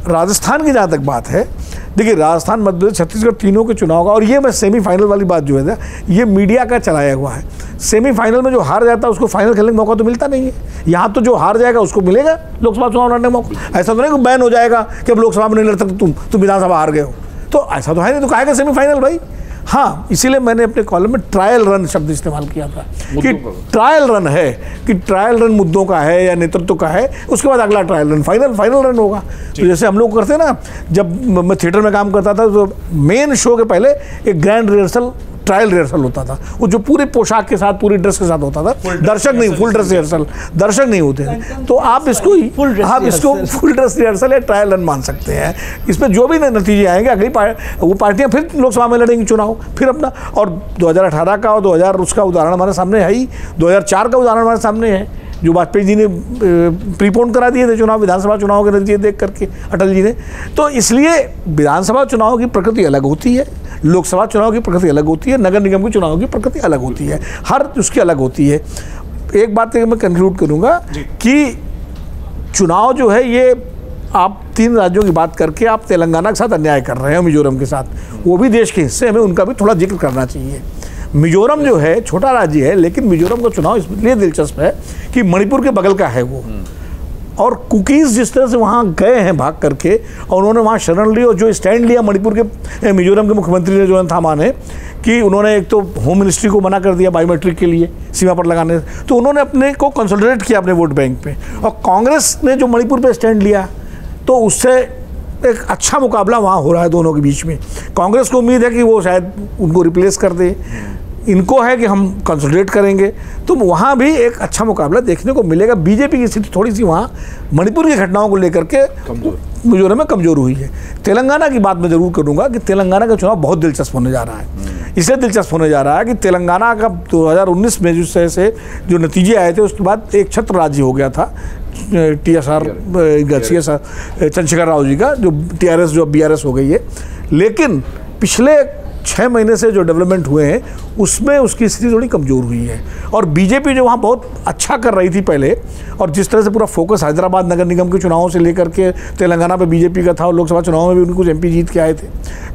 राजस्थान की जहाँ तक बात है, देखिए राजस्थान, मध्य प्रदेश, छत्तीसगढ़ तीनों के चुनाव का, और ये मैं सेमीफाइनल वाली बात जो है ये मीडिया का चलाया हुआ है। सेमीफाइनल में जो हार जाता है उसको फाइनल खेलने का मौका तो मिलता नहीं है। यहाँ तो जो हार जाएगा उसको मिलेगा लोकसभा चुनाव लड़ने का मौका। ऐसा तो नहीं कि बैन हो जाएगा कि अब लोकसभा में नहीं लड़ सकते तुम विधानसभा हार गए हो, तो ऐसा तो है नहीं, तो कहेगा सेमीफाइनल भाई। हाँ, इसीलिए मैंने अपने कॉलम में ट्रायल रन शब्द इस्तेमाल किया था कि ट्रायल रन है, कि ट्रायल रन मुद्दों का है या नेतृत्व का है, उसके बाद अगला ट्रायल रन फाइनल रन होगा। तो जैसे हम लोग करते हैं ना, जब मैं थिएटर में काम करता था तो मेन शो के पहले एक ग्रैंड रिहर्सल, ट्रायल रिहर्सल होता था, वो जो पूरे पोशाक के साथ, पूरी ड्रेस के साथ होता था, दर्शक नहीं, फुल ड्रेस रिहर्सल, दर्शक नहीं होते थे, तो आप इसको फुल ड्रेस रिहर्सल या ट्रायल रन मान सकते हैं। इसमें जो भी नतीजे आएंगे, अगली वो पार्टियां फिर लोकसभा में लड़ेंगी चुनाव, फिर अपना। और 2018 का और 2000 उसका उदाहरण हमारे सामने है ही, 2004 का उदाहरण हमारे सामने है, जो वाजपेयी जी ने प्रीपोन करा दिए थे चुनाव, विधानसभा चुनाव के नतीजे देख करके अटल जी ने। तो इसलिए विधानसभा चुनाव की प्रकृति अलग होती है, लोकसभा चुनाव की प्रकृति अलग होती है, नगर निगम के चुनाव की प्रकृति अलग होती है, हर उसकी अलग होती है। एक बात मैं कंक्लूड करूंगा कि चुनाव जो है, ये आप 3 राज्यों की बात करके आप तेलंगाना के साथ अन्याय कर रहे हैं, मिजोरम के साथ, वो भी देश के हिस्से, हमें उनका भी थोड़ा जिक्र करना चाहिए। मिजोरम जो है छोटा राज्य है, लेकिन मिजोरम का चुनाव इसलिए दिलचस्प है कि मणिपुर के बगल का है वो, और कुकीज़ जिस तरह से वहाँ गए हैं भाग करके, और उन्होंने वहाँ शरण ली, और जो स्टैंड लिया मणिपुर के, मिजोरम के मुख्यमंत्री ने, जो थामा ने, कि उन्होंने एक तो होम मिनिस्ट्री को मना कर दिया बायोमेट्रिक के लिए सीमा पर लगाने, तो उन्होंने अपने को कंसोलिडेट किया अपने वोट बैंक पे। और कांग्रेस ने जो मणिपुर पे स्टैंड लिया, तो उससे एक अच्छा मुकाबला वहाँ हो रहा है दोनों के बीच में। कांग्रेस को उम्मीद है कि वो शायद उनको रिप्लेस कर दे, इनको है कि हम कंसोलिडेट करेंगे, तो वहाँ भी एक अच्छा मुकाबला देखने को मिलेगा। बीजेपी की स्थिति थोड़ी सी वहाँ मणिपुर की घटनाओं को लेकर के मिजोरम में कमज़ोर हुई है। तेलंगाना की बात मैं ज़रूर करूँगा कि तेलंगाना का चुनाव बहुत दिलचस्प होने जा रहा है। इसलिए दिलचस्प होने जा रहा है कि तेलंगाना का 2019 में जिस तरह से जो नतीजे आए थे, उसके बाद एक छत्र राज्य हो गया था TSR चंद्रशेखर राव जी का, जो TRS जो BRS हो गई है। लेकिन पिछले 6 महीने से जो डेवलपमेंट हुए हैं, उसमें उसकी स्थिति थोड़ी कमज़ोर हुई है। और बीजेपी जो वहाँ बहुत अच्छा कर रही थी पहले, और जिस तरह से पूरा फोकस हैदराबाद नगर निगम के चुनावों से लेकर के तेलंगाना पे बीजेपी का था, और लोकसभा चुनाव में भी उनको MP जीत के आए थे,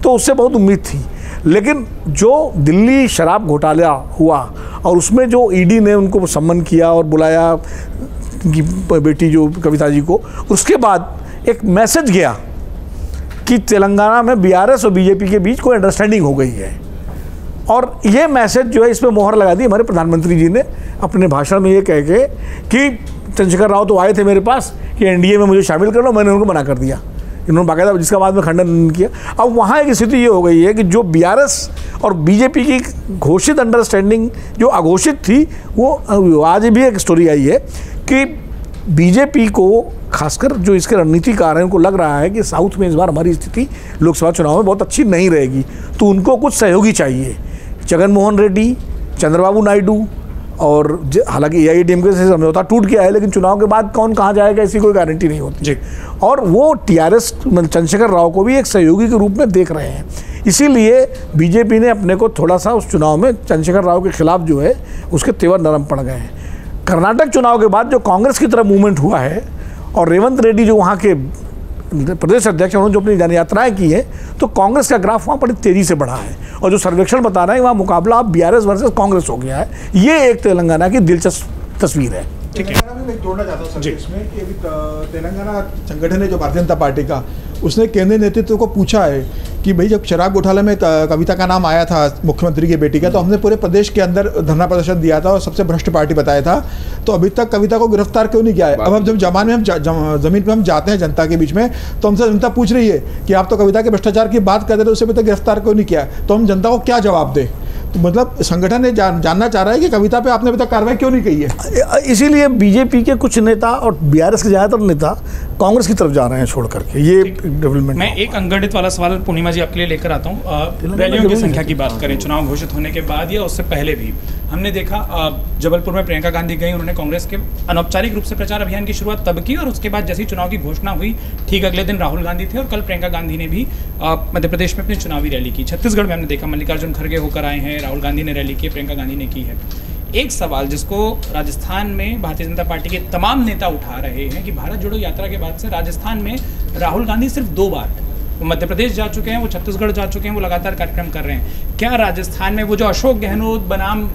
तो उससे बहुत उम्मीद थी। लेकिन जो दिल्ली शराब घोटाला हुआ, और उसमें जो ED ने उनको सम्मान किया और बुलाया कि बेटी जो कविता जी को, उसके बाद एक मैसेज गया कि तेलंगाना में BRS और बीजेपी के बीच कोई अंडरस्टैंडिंग हो गई है। और ये मैसेज जो है, इस पर मोहर लगा दी हमारे प्रधानमंत्री जी ने अपने भाषण में, ये कह के कि चंद्रशेखर राव तो आए थे मेरे पास कि NDA में मुझे शामिल कर लो, मैंने उनको मना कर दिया। इन्होंने बाकायदा, जिसका बाद में खंडन किया। अब वहाँ एक स्थिति ये हो गई है कि जो BRS और बीजेपी की घोषित अंडरस्टैंडिंग जो अघोषित थी, वो आज भी एक स्टोरी आई है कि बीजेपी को, खासकर जो इसके रणनीतिकार हैं, उनको लग रहा है कि साउथ में इस बार हमारी स्थिति लोकसभा चुनाव में बहुत अच्छी नहीं रहेगी, तो उनको कुछ सहयोगी चाहिए। जगन मोहन रेड्डी, चंद्रबाबू नायडू, और हालांकि AIADMK से समझौता टूट गया है, लेकिन चुनाव के बाद कौन कहाँ जाएगा ऐसी कोई गारंटी नहीं होती। और वो TRS चंद्रशेखर राव को भी एक सहयोगी के रूप में देख रहे हैं। इसीलिए बीजेपी ने अपने को थोड़ा सा उस चुनाव में चंद्रशेखर राव के खिलाफ जो है उसके तेवर नरम पड़ गए हैं। कर्नाटक चुनाव के बाद जो कांग्रेस की तरफ मूवमेंट हुआ है और रेवंत रेड्डी जो वहाँ के प्रदेश अध्यक्ष उन्होंने जो अपनी यात्राएं की है, तो कांग्रेस का ग्राफ वहाँ बड़ी तेज़ी से बढ़ा है और जो सर्वेक्षण बता रहे हैं वहाँ मुकाबला अब बीआरएस वर्सेस कांग्रेस हो गया है। ये एक तेलंगाना की दिलचस्प तस्वीर है। तेलंगाना में मैं जोड़ना चाहता हूँ सर इसमें कि तेलंगाना संगठन है जो भारतीय जनता पार्टी का, उसने केंद्रीय नेतृत्व को पूछा है कि भाई जब शराब घोटाले में कविता का नाम आया था मुख्यमंत्री की बेटी का, तो हमने पूरे प्रदेश के अंदर धरना प्रदर्शन दिया था और सबसे भ्रष्ट पार्टी बताया था, तो अभी तक कविता को गिरफ्तार क्यों नहीं किया है? अब हम जब जमाने में हम जमीन पर हम जाते हैं जनता के बीच में, तो हमसे जनता पूछ रही है कि आप तो कविता के भ्रष्टाचार की बात करते थे, उसे अभी तक गिरफ्तार क्यों नहीं किया? तो हम जनता को क्या जवाब दें? तो मतलब संगठन ने जानना चाह रहा है कि कविता पे आपने अभी तक कार्रवाई क्यों नहीं की है। इसीलिए बीजेपी के कुछ नेता और बीआरएस के ज़्यादातर नेता कांग्रेस की तरफ जा रहे हैं छोड़ करके। ये डेवलपमेंट। मैं एक अंगठित वाला सवाल पूर्णिमा जी आपके लिए लेकर आता हूँ। रैलियों की संख्या की बात करें, चुनाव घोषित होने के बाद या उससे पहले भी हमने देखा जबलपुर में प्रियंका गांधी गई, उन्होंने कांग्रेस के अनौपचारिक रूप से प्रचार अभियान की शुरुआत तब की और उसके बाद जैसे ही चुनाव की घोषणा हुई ठीक अगले दिन राहुल गांधी थे और कल प्रियंका गांधी ने भी मध्य प्रदेश में अपनी चुनावी रैली की। छत्तीसगढ़ में हमने देखा मल्लिकार्जुन खड़गे होकर आए हैं, राहुल गांधी ने रैली की, प्रियंका गांधी ने की है। एक सवाल जिसको राजस्थान में भारतीय जनता पार्टी के तमाम नेता उठा रहे हैं कि भारत जोड़ो यात्रा के बाद से राजस्थान में राहुल गांधी सिर्फ 2 बार, वो मध्य प्रदेश जा चुके हैं, वो छत्तीसगढ़ जा चुके हैं, वो लगातार कार्यक्रम कर रहे हैं। क्या राजस्थान में वो जो अशोक गहलोत बनाम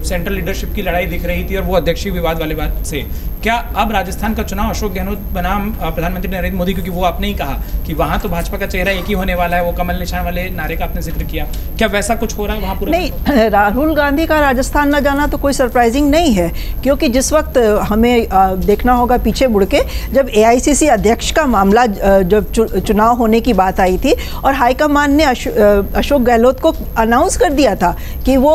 सेंट्रल लीडरशिप की लड़ाई दिख रही थी और वो अध्यक्षीय विवाद वाले बात से, क्या अब राजस्थान का चुनाव अशोक गहलोत बनाम प्रधानमंत्री नरेंद्र मोदी, क्योंकि वो आपने ही कहा कि वहाँ तो भाजपा का चेहरा एक ही होने वाला है, वो कमल निशान वाले नारे का आपने जिक्र किया, क्या वैसा कुछ हो रहा है वहाँ पूरा? नहीं, राहुल गांधी का राजस्थान न जाना तो कोई सरप्राइजिंग नहीं है, क्योंकि जिस वक्त हमें देखना होगा पीछे मुड़ के, जब एआईसीसी अध्यक्ष का मामला जब चुनाव होने की बात आई थी और हाईकमान ने अशोक गहलोत को अनाउंस कर दिया था कि वो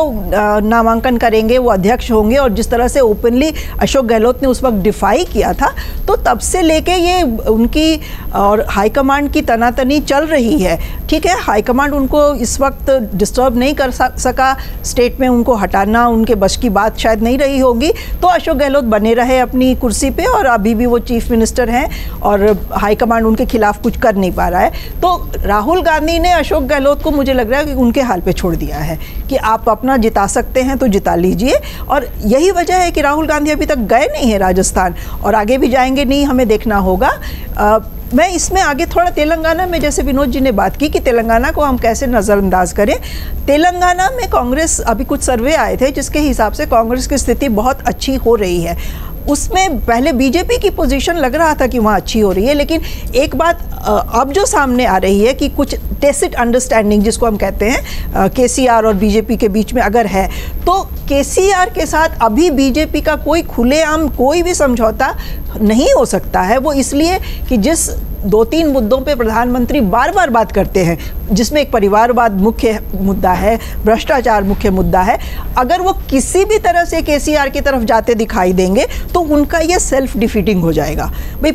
नामांकन करेंगे, वो अध्यक्ष होंगे, और जिस तरह से ओपनली अशोक गहलोत ने उस वक्त डिफाई किया था, तो तब से लेके ये उनकी और हाईकमांड की तनातनी चल रही है। ठीक है, हाईकमांड उनको इस वक्त डिस्टर्ब नहीं कर सका, स्टेट में उनको हटाना उनके बस की बात शायद नहीं रही होगी, तो अशोक गहलोत बने रहे अपनी कुर्सी पे और अभी भी वो चीफ मिनिस्टर हैं और हाईकमांड उनके खिलाफ कुछ कर नहीं पा रहा है। तो राहुल गांधी ने अशोक गहलोत को, मुझे लग रहा है कि उनके हाल पे छोड़ दिया है कि आप अपना जिता सकते हैं तो जिता लीजिए, और यही वजह है कि राहुल गांधी अभी तक गए नहीं है राजस्थान और आगे भी जाएंगे नहीं, हमें देखना होगा। मैं इसमें आगे थोड़ा तेलंगाना में, जैसे विनोद जी ने बात की कि तेलंगाना को हम कैसे नज़रअंदाज करें, तेलंगाना में कांग्रेस, अभी कुछ सर्वे आए थे जिसके हिसाब से कांग्रेस की स्थिति बहुत अच्छी हो रही है। उसमें पहले बीजेपी की पोजीशन लग रहा था कि वहाँ अच्छी हो रही है, लेकिन एक बात अब जो सामने आ रही है कि कुछ टेसिट अंडरस्टैंडिंग जिसको हम कहते हैं केसीआर और बीजेपी के बीच में अगर है, तो केसीआर के साथ अभी बीजेपी का कोई खुलेआम कोई भी समझौता नहीं हो सकता है। वो इसलिए कि जिस 2-3 मुद्दों पे प्रधानमंत्री बार बार बात करते हैं, जिसमें एक परिवारवाद मुख्य मुद्दा है, भ्रष्टाचार मुख्य मुद्दा है, अगर वो किसी भी तरह से केसीआर की तरफ जाते दिखाई देंगे तो उनका ये सेल्फ डिफीटिंग हो जाएगा। भाई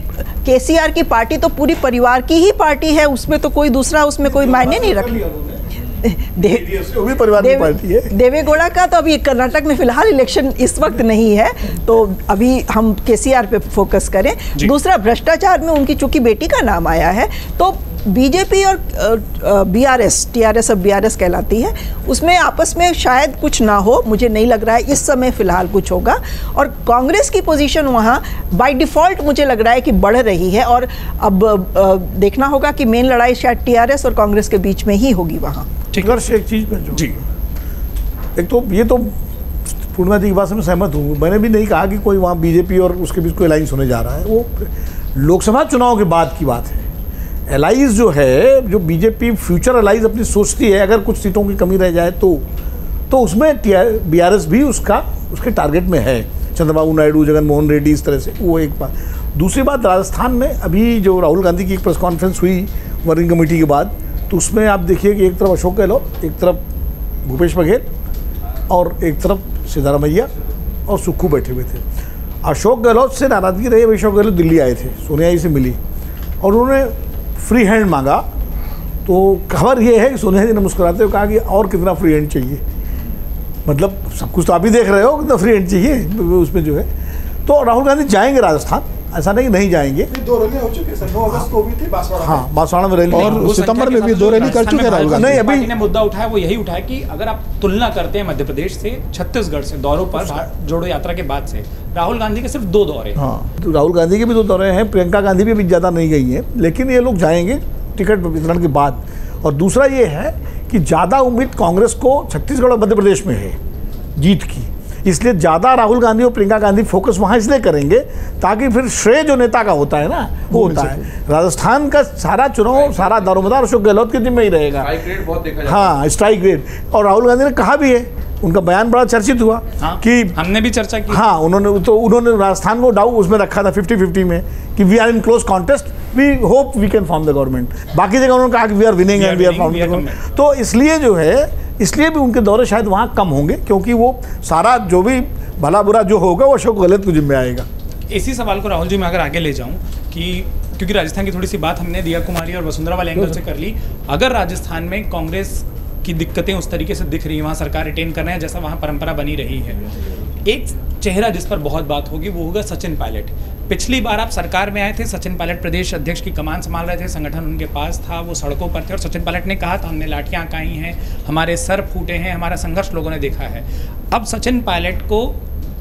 केसीआर की पार्टी तो पूरी परिवार की ही पार्टी है, उसमें तो कोई दूसरा उसमें कोई मायने नहीं रखता। देवेगौड़ा का तो अभी कर्नाटक में फिलहाल इलेक्शन इस वक्त नहीं है, तो अभी हम केसीआर पे फोकस करें। दूसरा, भ्रष्टाचार में उनकी चूंकि बेटी का नाम आया है, तो बीजेपी और बीआरएस, टीआरएस अब बीआरएस कहलाती है, उसमें आपस में शायद कुछ ना हो, मुझे नहीं लग रहा है इस समय फिलहाल कुछ होगा। और कांग्रेस की पोजीशन वहाँ बाय डिफ़ॉल्ट मुझे लग रहा है कि बढ़ रही है, और अब देखना होगा कि मेन लड़ाई शायद टीआरएस और कांग्रेस के बीच में ही होगी वहाँ। ठीक है, एक चीज़ में जी, एक तो ये तो पूर्णिमा जी की बात से मैं सहमत हूँ। मैंने भी नहीं कहा कि कोई वहाँ बीजेपी और उसके बीच कोई अलायंस होने जा रहा है, वो लोकसभा चुनाव के बाद की बात है। एलाइज जो है, जो बीजेपी फ्यूचर एलाइज अपनी सोचती है, अगर कुछ सीटों की कमी रह जाए तो उसमें बीआरएस भी उसके टारगेट में है। चंद्रबाबू नायडू, जगन मोहन रेड्डी, इस तरह से, वो एक बात। दूसरी बात, राजस्थान में अभी जो राहुल गांधी की एक प्रेस कॉन्फ्रेंस हुई वर्किंग कमेटी के बाद, तो उसमें आप देखिए कि एक तरफ अशोक गहलोत, एक तरफ भूपेश बघेल और एक तरफ सिद्धारमैया और सुक्खू बैठे हुए थे। अशोक गहलोत से नाराज़गी रही। अशोक गहलोत दिल्ली आए थे, सोनिया जी से मिली और उन्होंने फ्री हैंड मांगा, तो खबर ये है कि सोनिया जी ने मुस्कुराते हुए कहा कि और कितना फ्री हैंड चाहिए, मतलब सब कुछ तो आप ही देख रहे हो, कितना फ्री हैंड चाहिए उसमें जो है। तो राहुल गांधी जाएंगे राजस्थान, ऐसा नहीं जाएंगे। 2 रैलियां हो चुकी है सर, 9 अगस्त को भी थी बांसवाड़ा में। हाँ, बांसवाड़ा में रैली और वो सितंबर संख्या में भी के 2 साथ रैली जो कर चुके हैं राजस्थान राहुल में गांधी। नहीं, पार्टी ने मुद्दा उठाया वो यही उठाया कि अगर आप तुलना करते हैं मध्य प्रदेश से छत्तीसगढ़ से दौरों पर जोड़ो यात्रा के बाद से राहुल गांधी के सिर्फ 2 दौरे। हाँ, तो राहुल गांधी के भी 2 दौरे हैं, प्रियंका गांधी भी ज़्यादा नहीं गई हैं, लेकिन ये लोग जाएंगे टिकट वितरण के बाद। और दूसरा ये है कि ज़्यादा उम्मीद कांग्रेस को छत्तीसगढ़ और मध्य प्रदेश में है जीत की, इसलिए ज़्यादा राहुल गांधी और प्रियंका गांधी फोकस वहाँ इसलिए करेंगे ताकि फिर श्रेय जो नेता का होता है ना वो होता है। राजस्थान का सारा चुनाव, सारा दारोमदार अशोक गहलोत के जिम्मे ही रहेगा। स्ट्राइक रेट बहुत देखा जाता है। हाँ, स्ट्राइक रेट। और राहुल गांधी ने कहा भी है, उनका बयान बड़ा चर्चित हुआ कि हमने भी चर्चा की। हाँ, उन्होंने राजस्थान को डाउ उसमें रखा था 50-50 में कि we are in close contest, we hope we can form the government. बाकी जगह उन्होंने कहा कि we are winning and we are forming the government. तो इसलिए जो है, इसलिए भी उनके दौरे शायद वहाँ कम होंगे, क्योंकि वो सारा जो भी भला बुरा जो होगा वो अशोक गहलोत को जिम्मे आएगा। इसी सवाल को राहुल जी मैं अगर आगे ले जाऊं कि क्योंकि राजस्थान की थोड़ी सी बात हमने दिया कुमारी और वसुंधरा वाले एंगल से कर ली, अगर राजस्थान में कांग्रेस की दिक्कतें उस तरीके से दिख रही है, वहाँ सरकार रिटेन कर रहे हैं जैसा वहाँ परंपरा बनी रही है, एक चेहरा जिस पर बहुत बात होगी वो होगा सचिन पायलट। पिछली बार आप सरकार में आए थे, सचिन पायलट प्रदेश अध्यक्ष की कमान संभाल रहे थे, संगठन उनके पास था, वो सड़कों पर थे और सचिन पायलट ने कहा था हमने लाठियाँ खाई हैं, हमारे सर फूटे हैं, हमारा संघर्ष लोगों ने देखा है। अब सचिन पायलट को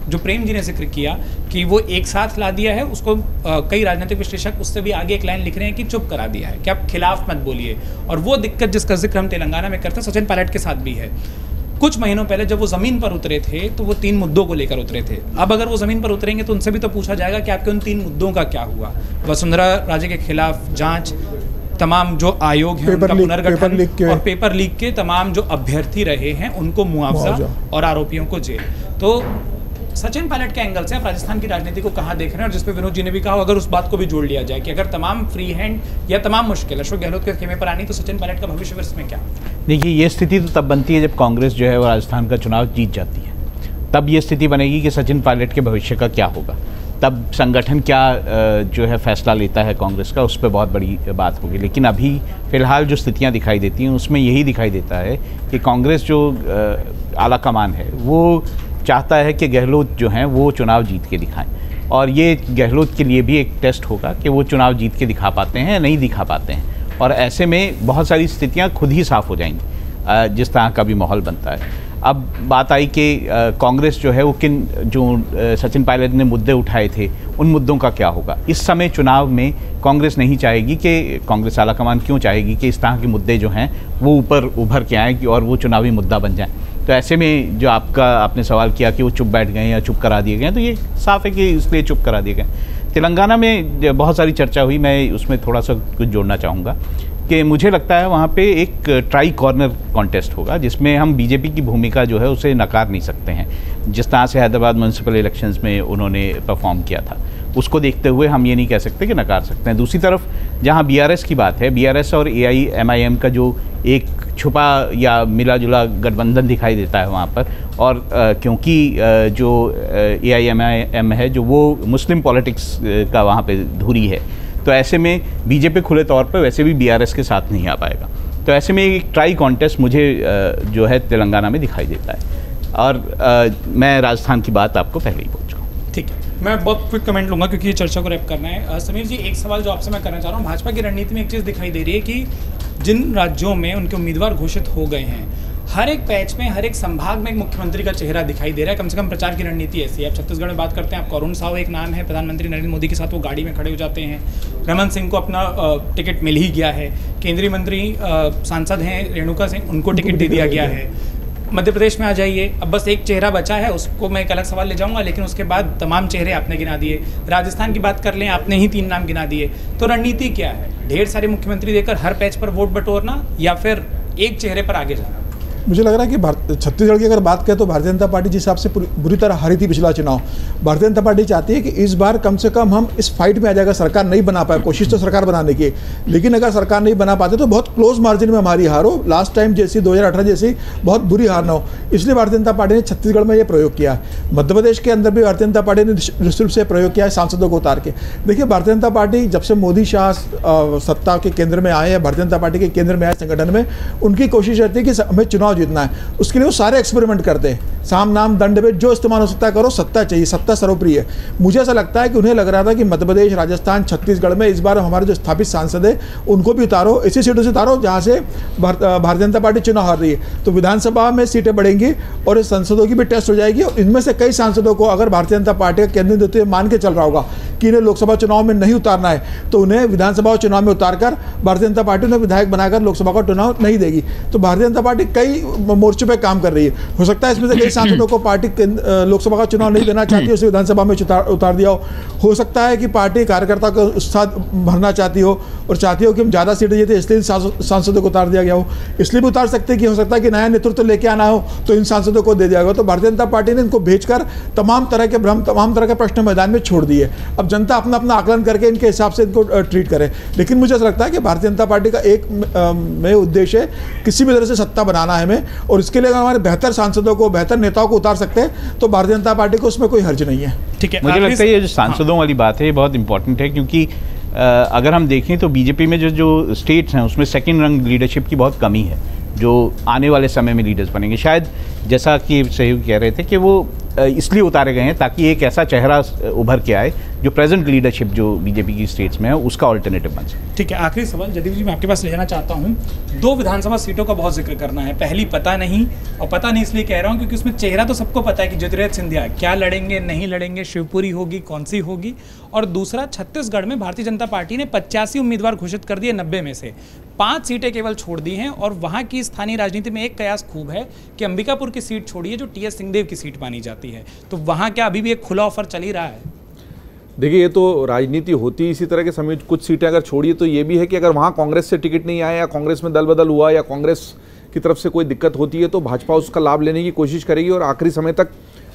जो प्रेम जी ने जिक्र किया कि वो एक साथ ला दिया है, उसको कई राजनीतिक विश्लेषक उससे भी आगे एक लाइन लिख रहे हैं कि चुप करा दिया है कि आप खिलाफ मत बोलिए। और वो दिक्कत जिसका जिक्र हम तेलंगाना में करते सचिन पायलट के साथ भी है। कुछ महीनों पहले जब वो ज़मीन पर उतरे थे तो वो 3 मुद्दों को लेकर उतरे थे। अब अगर वो ज़मीन पर उतरेंगे तो उनसे भी तो पूछा जाएगा कि आपके उन 3 मुद्दों का क्या हुआ। वसुंधरा राजे के खिलाफ जांच, तमाम जो आयोग हैं उनका पुनर्गठन और पेपर लीक के तमाम जो अभ्यर्थी रहे हैं उनको मुआवजा और आरोपियों को जेल। तो सचिन पायलट के एंगल से आप राजस्थान की राजनीति को कहाँ देख रहे हैं, और जिसपे विनोद जी ने भी कहा अगर उस बात को भी जोड़ लिया जाए कि अगर तमाम फ्री हैंड या तमाम मुश्किल अशोक गहलोत के खेमे पर आनी तो सचिन पायलट का भविष्य फिर इसमें क्या? देखिए, ये स्थिति तो तब बनती है जब कांग्रेस जो है वो राजस्थान का चुनाव जीत जाती है, तब ये स्थिति बनेगी कि सचिन पायलट के भविष्य का क्या होगा, तब संगठन क्या जो है फैसला लेता है कांग्रेस का, उस पर बहुत बड़ी बात होगी। लेकिन अभी फ़िलहाल जो स्थितियां दिखाई देती हैं उसमें यही दिखाई देता है कि कांग्रेस जो आला कमान है वो चाहता है कि गहलोत जो हैं वो चुनाव जीत के दिखाएं, और ये गहलोत के लिए भी एक टेस्ट होगा कि वो चुनाव जीत के दिखा पाते हैं या नहीं दिखा पाते हैं। और ऐसे में बहुत सारी स्थितियां खुद ही साफ़ हो जाएंगी जिस तरह का भी माहौल बनता है। अब बात आई कि कांग्रेस जो है वो किन जो सचिन पायलट ने मुद्दे उठाए थे उन मुद्दों का क्या होगा। इस समय चुनाव में कांग्रेस नहीं चाहेगी कि, कांग्रेस आलाकमान क्यों चाहेगी कि इस तरह के मुद्दे जो हैं वो ऊपर उभर के आएँ और वो चुनावी मुद्दा बन जाएँ। तो ऐसे में जो आपने सवाल किया कि वो चुप बैठ गए या चुप करा दिए गए, तो ये साफ है कि इसलिए चुप करा दिए गए। तेलंगाना में बहुत सारी चर्चा हुई, मैं उसमें थोड़ा सा कुछ जोड़ना चाहूँगा कि मुझे लगता है वहाँ पे एक ट्राई कॉर्नर कॉन्टेस्ट होगा जिसमें हम बीजेपी की भूमिका जो है उसे नकार नहीं सकते हैं। जिस तरह से हैदराबाद म्यूनसिपल इलेक्शंस में उन्होंने परफॉर्म किया था उसको देखते हुए हम ये नहीं कह सकते कि नकार सकते हैं। दूसरी तरफ जहाँ बीआरएस की बात है, बीआरएस और एआईएमआईएम का जो एक छुपा या मिला जुला गठबंधन दिखाई देता है वहाँ पर, और क्योंकि जो एआईएमआईएम है जो वो मुस्लिम पॉलिटिक्स का वहाँ पे धुरी है, तो ऐसे में बीजेपी खुले तौर पर वैसे भी बीआरएस के साथ नहीं आ पाएगा। तो ऐसे में एक ट्राई कॉन्टेस्ट मुझे जो है तेलंगाना में दिखाई देता है। और मैं राजस्थान की बात आपको पहले ही बोल चुका हूँ। ठीक है, मैं बहुत क्विक कमेंट लूँगा क्योंकि ये चर्चा को रैप करना है। समीर जी, एक सवाल जो आपसे मैं करना चाह रहा हूँ, भाजपा की रणनीति में एक चीज़ दिखाई दे रही है कि जिन राज्यों में उनके उम्मीदवार घोषित हो गए हैं, हर एक पैच में, हर एक संभाग में एक मुख्यमंत्री का चेहरा दिखाई दे रहा है। कम से कम प्रचार की रणनीति ऐसी है। आप छत्तीसगढ़ में बात करते हैं, आप अरुण साव एक नाम है, प्रधानमंत्री नरेंद्र मोदी के साथ वो गाड़ी में खड़े हो जाते हैं। रमन सिंह को अपना टिकट मिल ही गया है। केंद्रीय मंत्री सांसद हैं रेणुका सिंह, उनको टिकट दे दिया गया है। मध्य प्रदेश में आ जाइए, अब बस एक चेहरा बचा है, उसको मैं एक अलग सवाल ले जाऊंगा, लेकिन उसके बाद तमाम चेहरे आपने गिना दिए। राजस्थान की बात कर लें, आपने ही 3 नाम गिना दिए। तो रणनीति क्या है? ढेर सारे मुख्यमंत्री देकर हर पैच पर वोट बटोरना या फिर एक चेहरे पर आगे जाना? मुझे लग रहा है कि छत्तीसगढ़ की अगर बात करें तो भारतीय जनता पार्टी जिस हिसाब से बुरी तरह हारी थी पिछला चुनाव, भारतीय जनता पार्टी चाहती है कि इस बार कम से कम हम इस फाइट में आ जाएगा। सरकार नहीं बना पाए, कोशिश तो सरकार बनाने की, लेकिन अगर सरकार नहीं बना पाते तो बहुत क्लोज मार्जिन में हमारी हार हो, लास्ट टाइम जैसी 2018 जैसी बहुत बुरी हार ना हो। इसलिए भारतीय जनता पार्टी ने छत्तीसगढ़ में ये प्रयोग किया है। मध्य प्रदेश के अंदर भी भारतीय जनता पार्टी ने निश्चित रूप से प्रयोग किया है, सांसदों को उतार के। देखिए, भारतीय जनता पार्टी जब से मोदी शाह सत्ता के केंद्र में आए या भारतीय जनता पार्टी के केंद्र में आए संगठन में, उनकी कोशिश रहती है कि हमें चुनाव चुनाव जीतना है, उसके लिए वो सारे एक्सपेरिमेंट करते हैं, साम नाम दंड भेद जो इस्तेमाल हो सकता है करो, सत्ता चाहिए, सत्ता सर्वोपरि है। मुझे ऐसा लगता है कि उन्हें लग रहा था कि मध्य प्रदेश, राजस्थान, छत्तीसगढ़ में इस बार हमारे जो स्थापित सांसद है उनको भी उतारो, ऐसी सीटों से उतारो जहाँ से भारतीय जनता पार्टी चुनाव हार रही है, तो विधानसभा में सीटें बढ़ेंगी और सांसदों की भी टेस्ट हो जाएगी। और इनमें से कई सांसदों को अगर भारतीय जनता पार्टी का केंद्रीय नेतृत्व मान के चल रहा होगा कि इन्हें लोकसभा चुनाव में नहीं उतारना है, तो उन्हें विधानसभा चुनाव में उतारकर भारतीय जनता पार्टी उन्हें विधायक बनाकर लोकसभा का चुनाव नहीं देगी। तो भारतीय जनता पार्टी कई मोर्चों पर काम कर रही है। हो सकता है इसमें से कई सांसदों को पार्टी लोकसभा का चुनाव नहीं देना चाहती हो, उसे विधानसभा में उतार दिया हो सकता है कि पार्टी कार्यकर्ता को उत्साह भरना चाहती हो और चाहती हो कि हम ज़्यादा सीटें जीते, इसलिए सांसदों को उतार दिया गया हो। इसलिए भी उतार सकते हैं कि हो सकता है कि नया नेतृत्व लेके आना हो तो इन सांसदों को दे दिया गया। तो भारतीय जनता पार्टी ने इनको भेजकर तमाम तरह के भ्रम, तमाम तरह के प्रश्न मैदान में छोड़ दिए। अब जनता अपना अपना आकलन करके इनके हिसाब से इनको ट्रीट करे। लेकिन मुझे ऐसा लगता है कि भारतीय जनता पार्टी का एक में उद्देश्य है किसी भी तरह से सत्ता बनाना है हमें, और इसके लिए अगर हमारे बेहतर सांसदों को, बेहतर नेताओं को उतार सकते हैं तो भारतीय जनता पार्टी को उसमें कोई हर्ज नहीं है। ठीक है, मुझे लगता है ये जो सांसदों वाली बात है ये बहुत इंपॉर्टेंट है, क्योंकि अगर हम देखें तो बीजेपी में जो स्टेट्स हैं उसमें सेकंड रंग लीडरशिप की बहुत कमी है, जो आने वाले समय में लीडर्स बनेंगे। शायद जैसा कि सहयोगी कह रहे थे कि वो इसलिए उतारे गए हैं ताकि एक ऐसा चेहरा उभर के आए जो प्रेजेंट लीडरशिप जो बीजेपी की स्टेट्स में है उसका ऑल्टरनेटिव बन सके। ठीक है, आखिरी सवाल जदीप जी मैं आपके पास ले जाना चाहता हूँ। 2 विधानसभा सीटों का बहुत जिक्र करना है। पहली पता नहीं, और पता नहीं इसलिए कह रहा हूँ क्योंकि उसमें चेहरा तो सबको पता है कि ज्योतिरादित्य सिंधिया क्या लड़ेंगे, नहीं लड़ेंगे, शिवपुरी होगी, कौन सी होगी। और दूसरा, छत्तीसगढ़ में भारतीय जनता पार्टी ने 85 उम्मीदवार घोषित कर दिए, 90 में से 5 सीटें केवल छोड़ दी हैं। और वहाँ की स्थानीय राजनीति में एक कयास खूब है कि अंबिकापुर की सीट छोड़िए जो टीएस सिंहदेव की सीट मानी जाती है, तो वहाँ क्या अभी भी एक खुला ऑफर चल ही रहा है? देखिए, ये तो राजनीति होती इसी तरह के समय। कुछ सीटें अगर छोड़िए तो ये भी है कि अगर वहाँ कांग्रेस से टिकट नहीं आया या कांग्रेस में दल बदल हुआ या कांग्रेस की तरफ से कोई दिक्कत होती है तो भाजपा उसका लाभ लेने की कोशिश करेगी। और आखिरी समय तक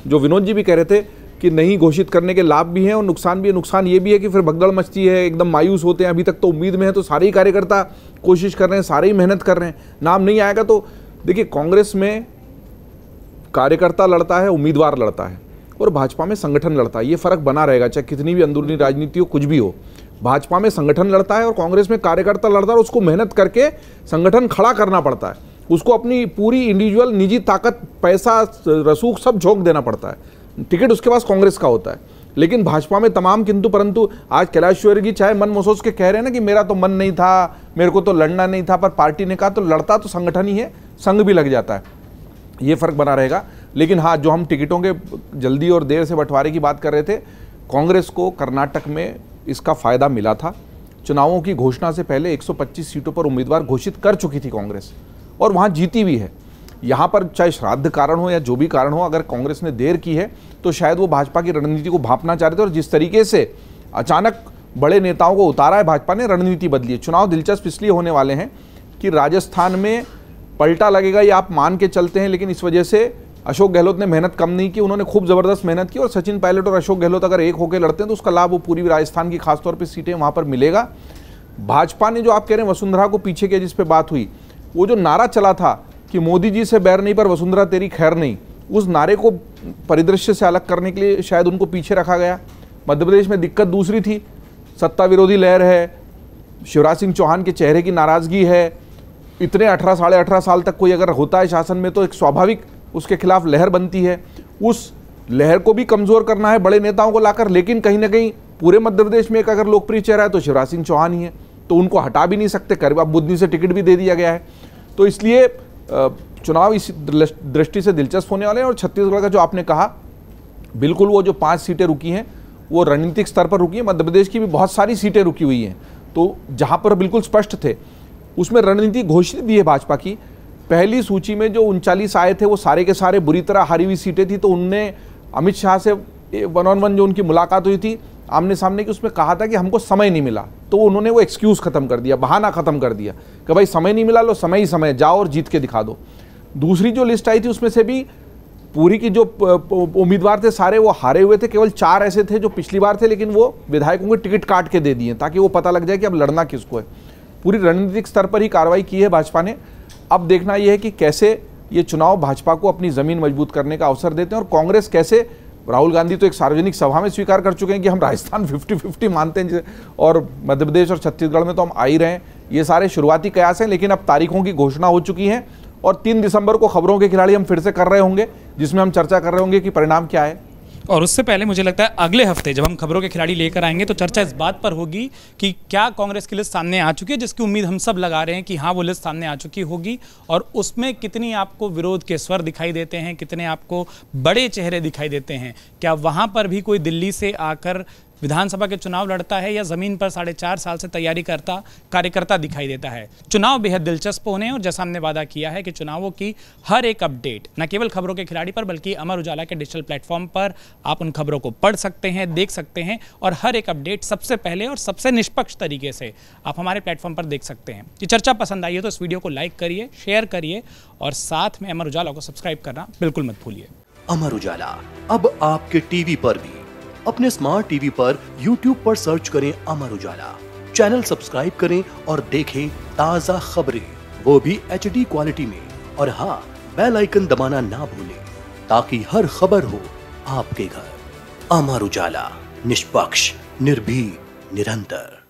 जो विनोद जी भी कह रहे थे कि नहीं घोषित करने के लाभ भी हैं और नुकसान भी है। नुकसान ये भी है कि फिर भगदड़ मचती है, एकदम मायूस होते हैं। अभी तक तो उम्मीद में है तो सारे ही कार्यकर्ता कोशिश कर रहे हैं, सारे ही मेहनत कर रहे हैं। नाम नहीं आएगा तो देखिए, कांग्रेस में कार्यकर्ता लड़ता है, उम्मीदवार लड़ता है, और भाजपा में संगठन लड़ता है। ये फर्क बना रहेगा, चाहे कितनी भी अंदरूनी राजनीति हो, कुछ भी हो। भाजपा में संगठन लड़ता है और कांग्रेस में कार्यकर्ता लड़ता है, और उसको मेहनत करके संगठन खड़ा करना पड़ता है। उसको अपनी पूरी इंडिविजुअल निजी ताकत, पैसा, रसूख सब झोंक देना पड़ता है। टिकट उसके पास कांग्रेस का होता है। लेकिन भाजपा में तमाम किंतु परंतु। आज कैलाश विजयवर्गीय चाहे मन महसूस के कह रहे हैं ना कि मेरा तो मन नहीं था, मेरे को तो लड़ना नहीं था, पर पार्टी ने कहा तो लड़ता तो संगठन ही है, संघ भी लग जाता है। ये फर्क बना रहेगा। लेकिन हाँ, जो हम टिकटों के जल्दी और देर से बंटवारे की बात कर रहे थे, कांग्रेस को कर्नाटक में इसका फायदा मिला था। चुनावों की घोषणा से पहले 125 सीटों पर उम्मीदवार घोषित कर चुकी थी कांग्रेस, और वहाँ जीती भी है। यहाँ पर चाहे श्राद्ध कारण हो या जो भी कारण हो, अगर कांग्रेस ने देर की है तो शायद वो भाजपा की रणनीति को भांपना चाह रहे थे। और जिस तरीके से अचानक बड़े नेताओं को उतारा है भाजपा ने, रणनीति बदली है। चुनाव दिलचस्प इसलिए होने वाले हैं कि राजस्थान में पलटा लगेगा ये आप मान के चलते हैं, लेकिन इस वजह से अशोक गहलोत ने मेहनत कम नहीं की, उन्होंने खूब ज़बरदस्त मेहनत की। और सचिन पायलट और अशोक गहलोत अगर एक होकर लड़ते हैं तो उसका लाभ वो पूरी राजस्थान की खासतौर पर सीटें वहाँ पर मिलेगा। भाजपा ने जो आप कह रहे हैं वसुंधरा को पीछे किया, जिस पे बात हुई, वो जो नारा चला था कि मोदी जी से बैर नहीं पर वसुंधरा तेरी खैर नहीं, उस नारे को परिदृश्य से अलग करने के लिए शायद उनको पीछे रखा गया। मध्य प्रदेश में दिक्कत दूसरी थी, सत्ता विरोधी लहर है, शिवराज सिंह चौहान के चेहरे की नाराज़गी है। इतने 18 साढ़े 18 साल तक कोई अगर होता है शासन में तो एक स्वाभाविक उसके खिलाफ लहर बनती है। उस लहर को भी कमज़ोर करना है बड़े नेताओं को लाकर, लेकिन कहीं ना कहीं पूरे मध्य प्रदेश में एक अगर लोकप्रिय चेहरा है तो शिवराज सिंह चौहान ही है, तो उनको हटा भी नहीं सकते। करीब अब बुद्धि से टिकट भी दे दिया गया है। तो इसलिए चुनाव इस दृष्टि से दिलचस्प होने वाले हैं। और छत्तीसगढ़ का जो आपने कहा, बिल्कुल वो जो 5 सीटें रुकी हैं वो रणनीतिक स्तर पर रुकी हैं। मध्य प्रदेश की भी बहुत सारी सीटें रुकी हुई हैं, तो जहाँ पर बिल्कुल स्पष्ट थे उसमें रणनीति घोषित दी है भाजपा की। पहली सूची में जो 39 आए थे वो सारे के सारे बुरी तरह हारी हुई सीटें थी, तो उनने अमित शाह से 1-on-1 जो उनकी मुलाकात हुई थी आमने सामने की, उसमें कहा था कि हमको समय नहीं मिला, तो उन्होंने वो एक्सक्यूज़ ख़त्म कर दिया, बहाना ख़त्म कर दिया कि भाई समय नहीं मिला, लो समय ही समय, जाओ और जीत के दिखा दो। दूसरी जो लिस्ट आई थी उसमें से भी पूरी की जो उम्मीदवार थे सारे वो हारे हुए थे। केवल 4 ऐसे थे जो पिछली बार थे, लेकिन वो विधायकों के टिकट काट के दे दिए ताकि वो पता लग जाए कि अब लड़ना किसको है। पूरी रणनीतिक स्तर पर ही कार्रवाई की है भाजपा ने। अब देखना यह है कि कैसे ये चुनाव भाजपा को अपनी ज़मीन मजबूत करने का अवसर देते हैं, और कांग्रेस कैसे, राहुल गांधी तो एक सार्वजनिक सभा में स्वीकार कर चुके हैं कि हम राजस्थान 50-50 मानते हैं, और मध्य प्रदेश और छत्तीसगढ़ में तो हम आ ही रहे हैं। ये सारे शुरुआती कयास हैं, लेकिन अब तारीखों की घोषणा हो चुकी है और 3 दिसंबर को खबरों के खिलाड़ी हम फिर से कर रहे होंगे, जिसमें हम चर्चा कर रहे होंगे कि परिणाम क्या है। और उससे पहले मुझे लगता है अगले हफ्ते जब हम खबरों के खिलाड़ी लेकर आएंगे तो चर्चा इस बात पर होगी कि क्या कांग्रेस की लिस्ट सामने आ चुकी है, जिसकी उम्मीद हम सब लगा रहे हैं कि हाँ वो लिस्ट सामने आ चुकी होगी, और उसमें कितनी आपको विरोध के स्वर दिखाई देते हैं, कितने आपको बड़े चेहरे दिखाई देते हैं। क्या वहाँ पर भी कोई दिल्ली से आकर विधानसभा के चुनाव लड़ता है या जमीन पर 4.5 साल से तैयारी करता कार्यकर्ता दिखाई देता है। चुनाव बेहद दिलचस्प होने, और जैसा हमने वादा किया है कि चुनावों की हर एक अपडेट न केवल खबरों के खिलाड़ी पर बल्कि अमर उजाला के डिजिटल प्लेटफॉर्म पर आप उन खबरों को पढ़ सकते हैं, देख सकते हैं, और हर एक अपडेट सबसे पहले और सबसे निष्पक्ष तरीके से आप हमारे प्लेटफॉर्म पर देख सकते हैं। ये चर्चा पसंद आई है तो इस वीडियो को लाइक करिए, शेयर करिए, और साथ में अमर उजाला को सब्सक्राइब करना बिल्कुल मत भूलिए। अमर उजाला अब आपके टीवी पर भी। अपने स्मार्ट टीवी पर YouTube पर सर्च करें अमर उजाला, चैनल सब्सक्राइब करें और देखें ताजा खबरें, वो भी HD क्वालिटी में। और हाँ, बेल आइकन दबाना ना भूलें ताकि हर खबर हो आपके घर। अमर उजाला, निष्पक्ष, निर्भीक, निरंतर।